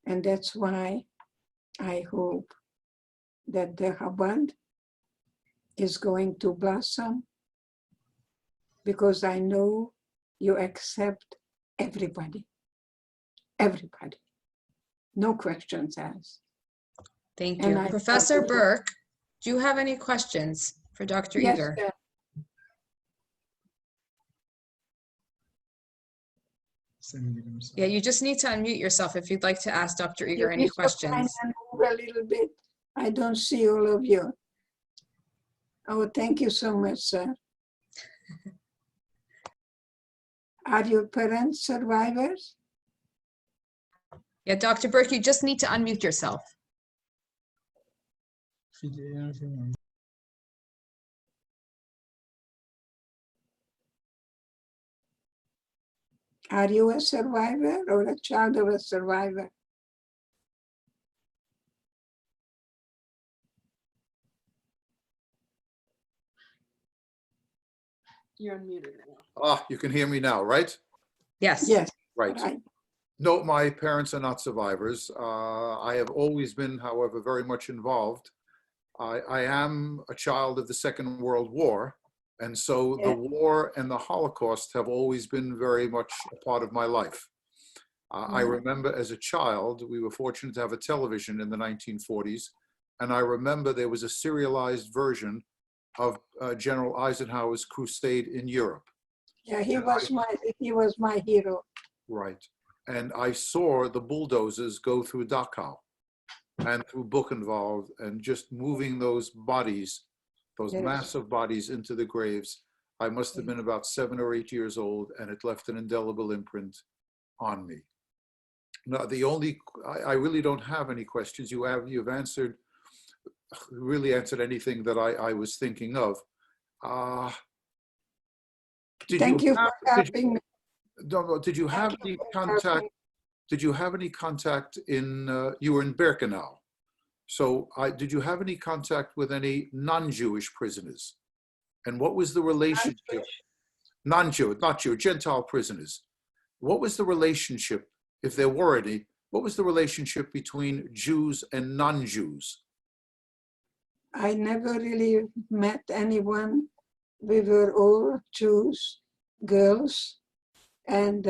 And that's why I hope that the Chabad is going to blossom, because I know you accept everybody, everybody, no questions asked. Thank you. Professor Berk, do you have any questions for Dr. Eger? Yes, yeah, you just need to unmute yourself if you'd like to ask Dr. Eger any questions. And move a little bit. I don't see all of you. Oh, thank you so much, sir. Are your parents survivors? Yeah, Dr. Berk, you just need to unmute yourself. Are you a survivor or a child of a survivor? You're unmuted now. Ah, you can hear me now, right? Yes. Yes. Right. Right. No, my parents are not survivors. I have always been, however, very much involved. I am a child of the Second World War, and so the war and the Holocaust have always been very much a part of my life. I remember as a child, we were fortunate to have a television in the 1940s, and I remember there was a serialized version of General Eisenhower's crusade in Europe. Yeah, he was my hero. Right. And I saw the bulldozers go through Dachau and through Buchenwald and just moving those bodies, those Yes. massive bodies into the graves. I must have been about 7 or 8 years old, and it left an indelible imprint on me. Now, I really don't have any questions. You've answered, really answered anything that I was thinking of. Thank you for having me. Did you have any contact? Did you have any contact you were in Birkenau. So did you have any contact with any non-Jewish prisoners? And what was the relationship? Non-Jew, not Jew, Gentile prisoners. What was the relationship, if there were any, what was the relationship between Jews and non-Jews? I never really met anyone. We were all Jews, girls, and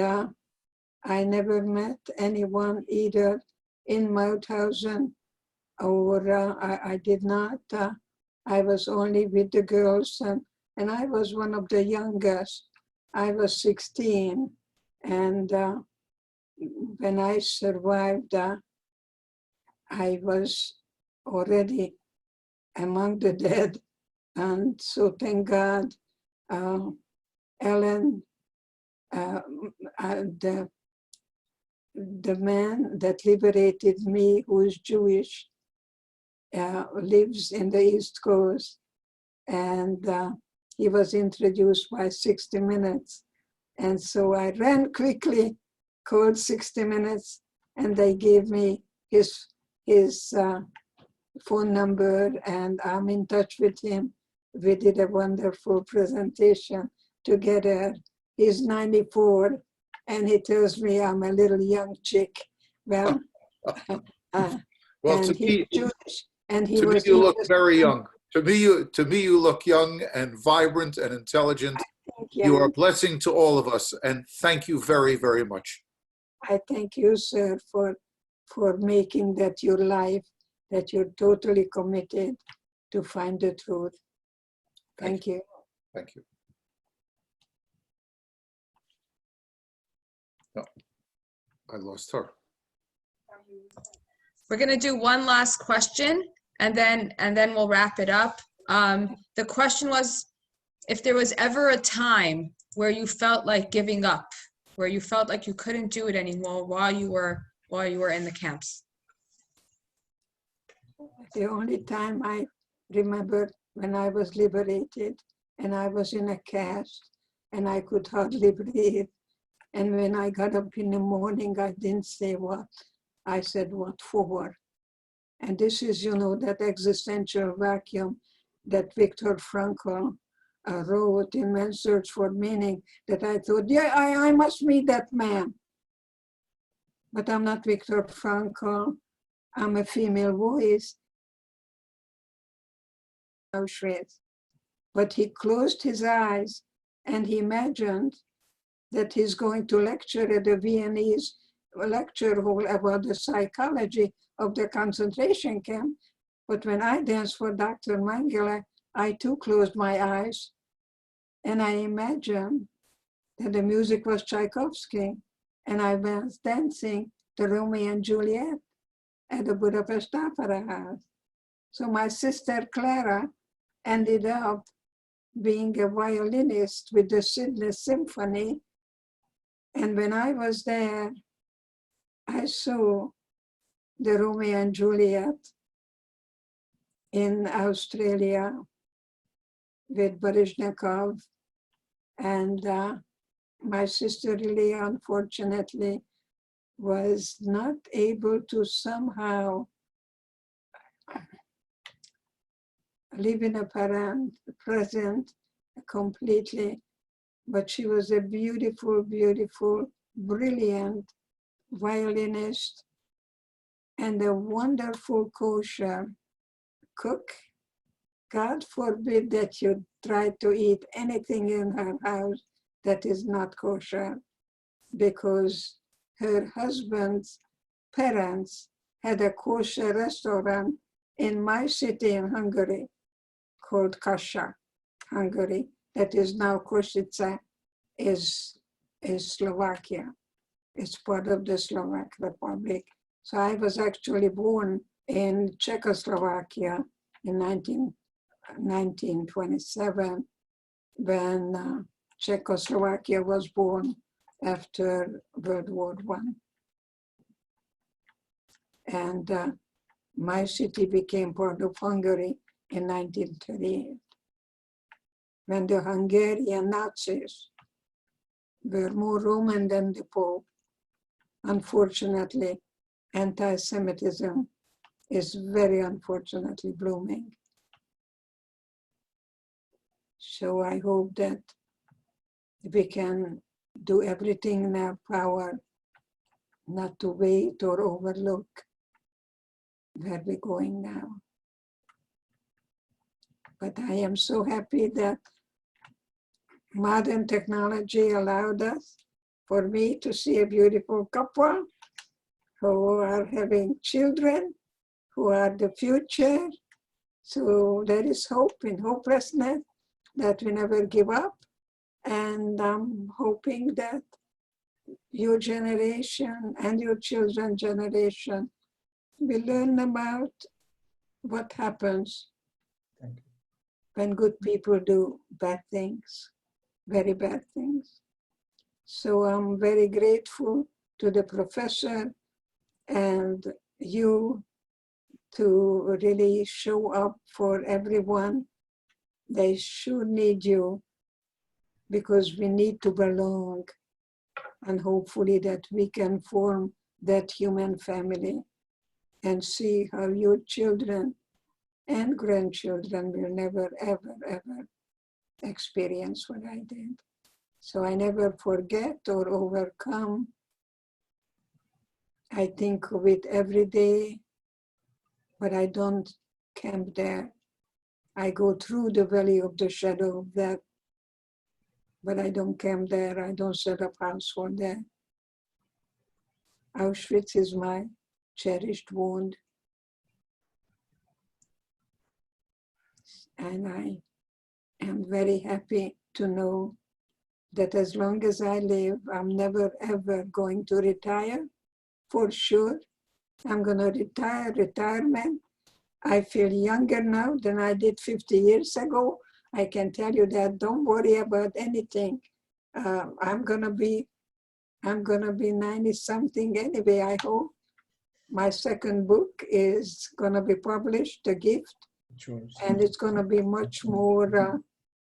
I never met anyone either in Mauthausen or I did not. I was only with the girls, and I was one of the youngest. I was 16, and when I survived, I was already among the dead, and so thank God, Ellen, the man that liberated me, who is Jewish, lives in the East Coast, and he was introduced by 60 Minutes. And so I ran quickly, called 60 Minutes, and they gave me his phone number, and I'm in touch with him. We did a wonderful presentation together. He's 94, and he tells me I'm a little young chick. Well, well, and he's Jewish, and he was. You look very young. To me, you look young and vibrant and intelligent. You are a blessing to all of us, and thank you very, very much. I thank you, sir, for making that your life, that you're totally committed to find the truth. Thank you. Thank you. No, I lost her. We're going to do one last question, and then we'll wrap it up. The question was, if there was ever a time where you felt like giving up, where you felt like you couldn't do it anymore while you were in the camps. The only time I remember when I was liberated and I was in a cast and I could hardly breathe. And when I got up in the morning, I didn't say what. I said, what for? And this is, that existential vacuum that Viktor Frankl wrote in Man's Search for Meaning, that I thought, yeah, I must meet that man. But I'm not Viktor Frankl. I'm a female voice. Auschwitz. But he closed his eyes and he imagined that he's going to lecture at the Viennese lecture hall about the psychology of the concentration camp. But when I danced for Dr. Mengele, I too closed my eyes and I imagined that the music was Tchaikovsky and I was dancing the Romeo and Juliet at the Budapest Opera House. So my sister Clara ended up being a violinist with the Sydney Symphony. And when I was there, I saw the Romeo and Juliet in Australia with Baryshnikov. And my sister really, unfortunately, was not able to somehow live in a present completely, but she was a beautiful, beautiful, brilliant violinist and a wonderful kosher cook. God forbid that you try to eat anything in her house that is not kosher, because her husband's parents had a kosher restaurant in my city in Hungary called Kassa, Hungary, that is now Košice. is Slovakia. It's part of the Slovak Republic. So I was actually born in Czechoslovakia in 1927, when Czechoslovakia was born after World War I. And my city became part of Hungary in 1938, when the Hungarian Nazis were more Roman than the Pope. Unfortunately, anti-Semitism is very unfortunately blooming. So I hope that we can do everything in our power not to wait or overlook where we're going now. But I am so happy that modern technology allowed us, for me to see a beautiful couple who are having children, who are the future. So there is hope in hopelessness, that we never give up. And I'm hoping that your generation and your children's generation will learn about what happens when good people do bad things, very bad things. So I'm very grateful to the professor and you to really show up for everyone. They should need you, because we need to belong, and hopefully that we can form that human family and see how your children and grandchildren will never, ever, ever experience what I did. So I never forget or overcome. I think of it every day, but I don't camp there. I go through the valley of the shadow of death, but I don't camp there. I don't set up household there. Auschwitz is my cherished wound. And I am very happy to know that as long as I live, I'm never ever going to retire, for sure. I'm going to retire, retirement. I feel younger now than I did 50 years ago. I can tell you that. Don't worry about anything. I'm gonna be 90 something anyway, I hope. My second book is gonna be published, The Gift, and it's gonna be much more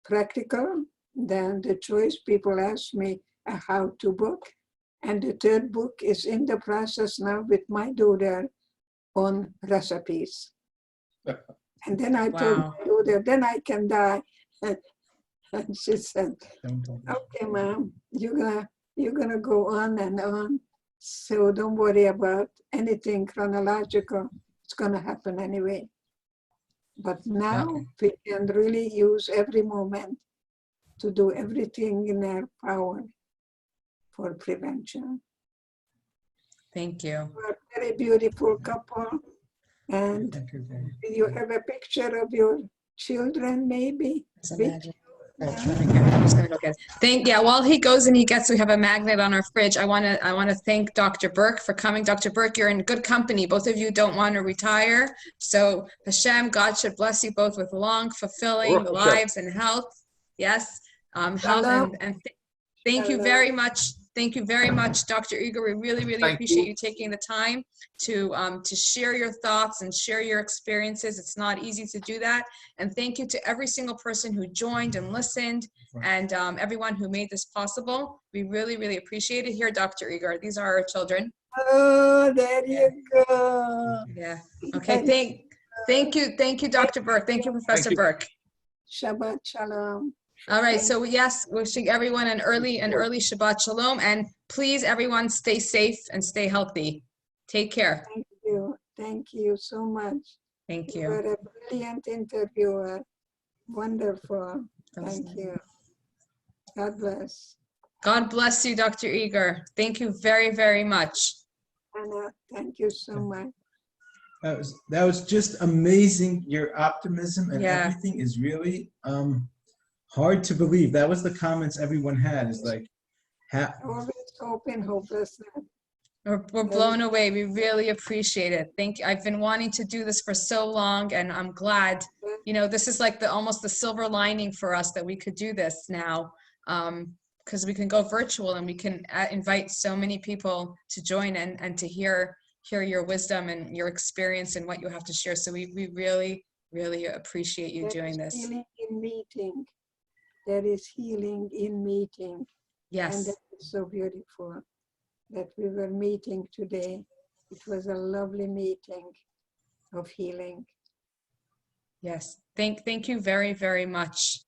practical than The Choice. People ask me a how-to book. And the third book is in the process now with my daughter on recipes. And then I told my daughter, then I can die. And she said, okay, Mom, you're gonna go on and on. So don't worry about anything chronological. It's gonna happen anyway. But now we can really use every moment to do everything in our power for prevention. Thank you. You're a very beautiful couple. And you have a picture of your children, maybe? While he goes and we have a magnet on our fridge. I want to thank Dr. Berk for coming. Dr. Berk, you're in good company. Both of you don't want to retire. So Hashem, God should bless you both with long, fulfilling lives and health. Yes. Health and thank you very much. Thank you very much, Dr. Eger. We really, really appreciate you taking the time to share your thoughts and share your experiences. It's not easy to do that. And thank you to every single person who joined and listened, and everyone who made this possible. We really, really appreciate it. Here, Dr. Eger, these are our children. Oh, there you go. Yeah. Okay. Thank you, Dr. Berk. Thank you, Professor Berk. Shabbat Shalom. All right, so yes, wishing everyone an early Shabbat Shalom, and please, everyone, stay safe and stay healthy. Take care. Thank you so much. Thank you. You were a brilliant interviewer. Wonderful. Thank you. God bless. God bless you, Dr. Eger. Thank you very, very much. Anna, thank you so much. That was just amazing. Your optimism and everything is really hard to believe. That was the comments everyone had, is like, Always hope and hopelessness. We're blown away. We really appreciate it. Thank you. I've been wanting to do this for so long, and I'm glad, you know, this is like almost the silver lining for us that we could do this now, because we can go virtual and we can invite so many people to join and to hear your wisdom and your experience and what you have to share. So we really, really appreciate you doing this. Healing in meeting. There is healing in meeting. Yes. And that is so beautiful that we were meeting today. It was a lovely meeting of healing. Yes. Thank you very, very much.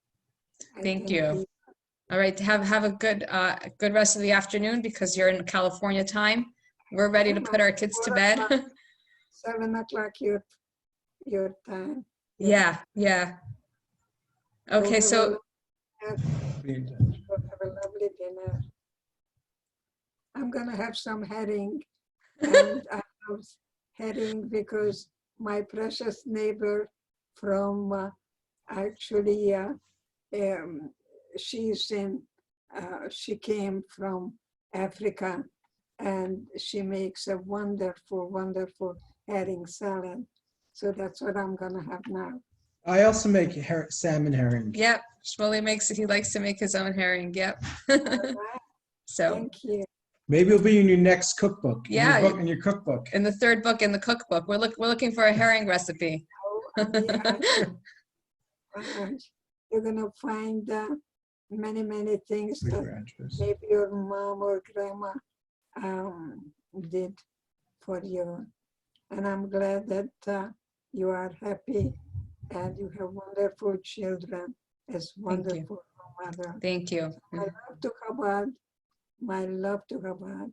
Thank you. All right. Have a good rest of the afternoon, because you're in California time. We're ready to put our kids to bed. 7 o'clock your time. Yeah. Okay, so Have a lovely dinner. I'm gonna have some herring, and I love herring because my precious neighbor from she came from Africa, and she makes a wonderful, wonderful herring salad. So that's what I'm gonna have now. I also make salmon herring. yep, Shmuley he likes to make his own herring. Yep. So Thank you. Maybe it'll be in your next cookbook. Yeah. In your cookbook. in the third book in the cookbook, we're looking for a herring recipe. Yeah. You're gonna find many things With that your address. maybe your mom or grandma did for you. And I'm glad that you are happy and you have wonderful children as wonderful mother. Thank you. My love to Chabad. My love to Chabad.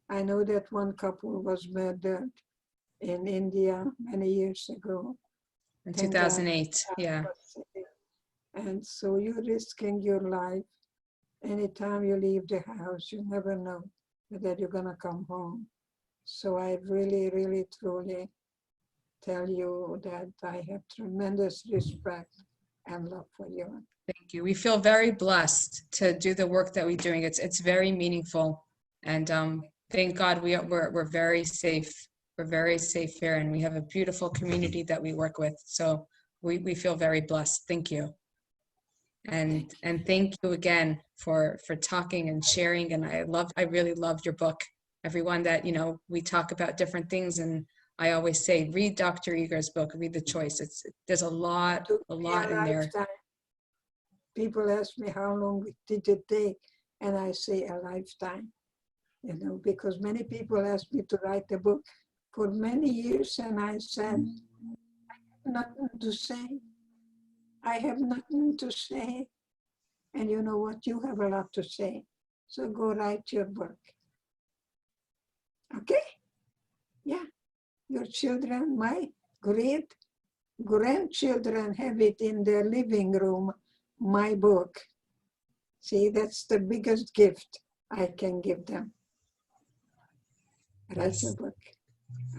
I know that one couple was murdered in India many years ago. In Thank 2008. God. Yeah. And so you're risking your life. Anytime you leave the house, you never know that you're gonna come home. So I really, really, truly tell you that I have tremendous respect and love for you. Thank you. We feel very blessed to do the work that we're doing. It's very meaningful, and thank God we're very safe. We're very safe here, and we have a beautiful community that we work with. So we feel very blessed. Thank you. And thank you again for talking and sharing. And I really loved your book. Everyone that, you know, we talk about different things, and I always say, read Dr. Eger's book, read The Choice. There's a lot in there. People ask me how long did it take, and I say a lifetime, you know, because many people ask me to write a book for many years, and I said, I have nothing to say. I have nothing to say. And you know what? You have a lot to say. So go write your book. Okay? Yeah. Your children, my great grandchildren have it in their living room, my book. See, that's the biggest gift I can give them. Write your book.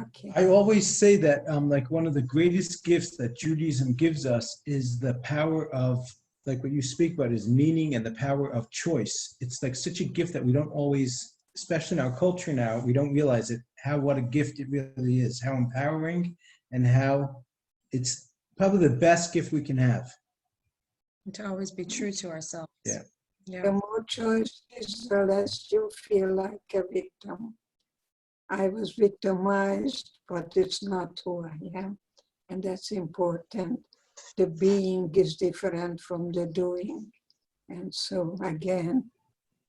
Okay. I always say that like one of the greatest gifts that Judaism gives us is the power of, like what you speak about, is meaning and the power of choice. It's like such a gift that we don't always, especially in our culture now, we don't realize it, what a gift it really is, how empowering, and how it's probably the best gift we can have. And to always be true to ourselves. Yeah. The more choices, the less you feel like a victim. I was victimized, but it's not who I am. And that's important. The being is different from the doing. And so again,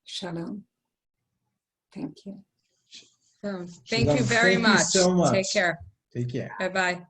shalom. Thank you. Thank you very Thank you much. so much. Take care. Take care. Bye-bye.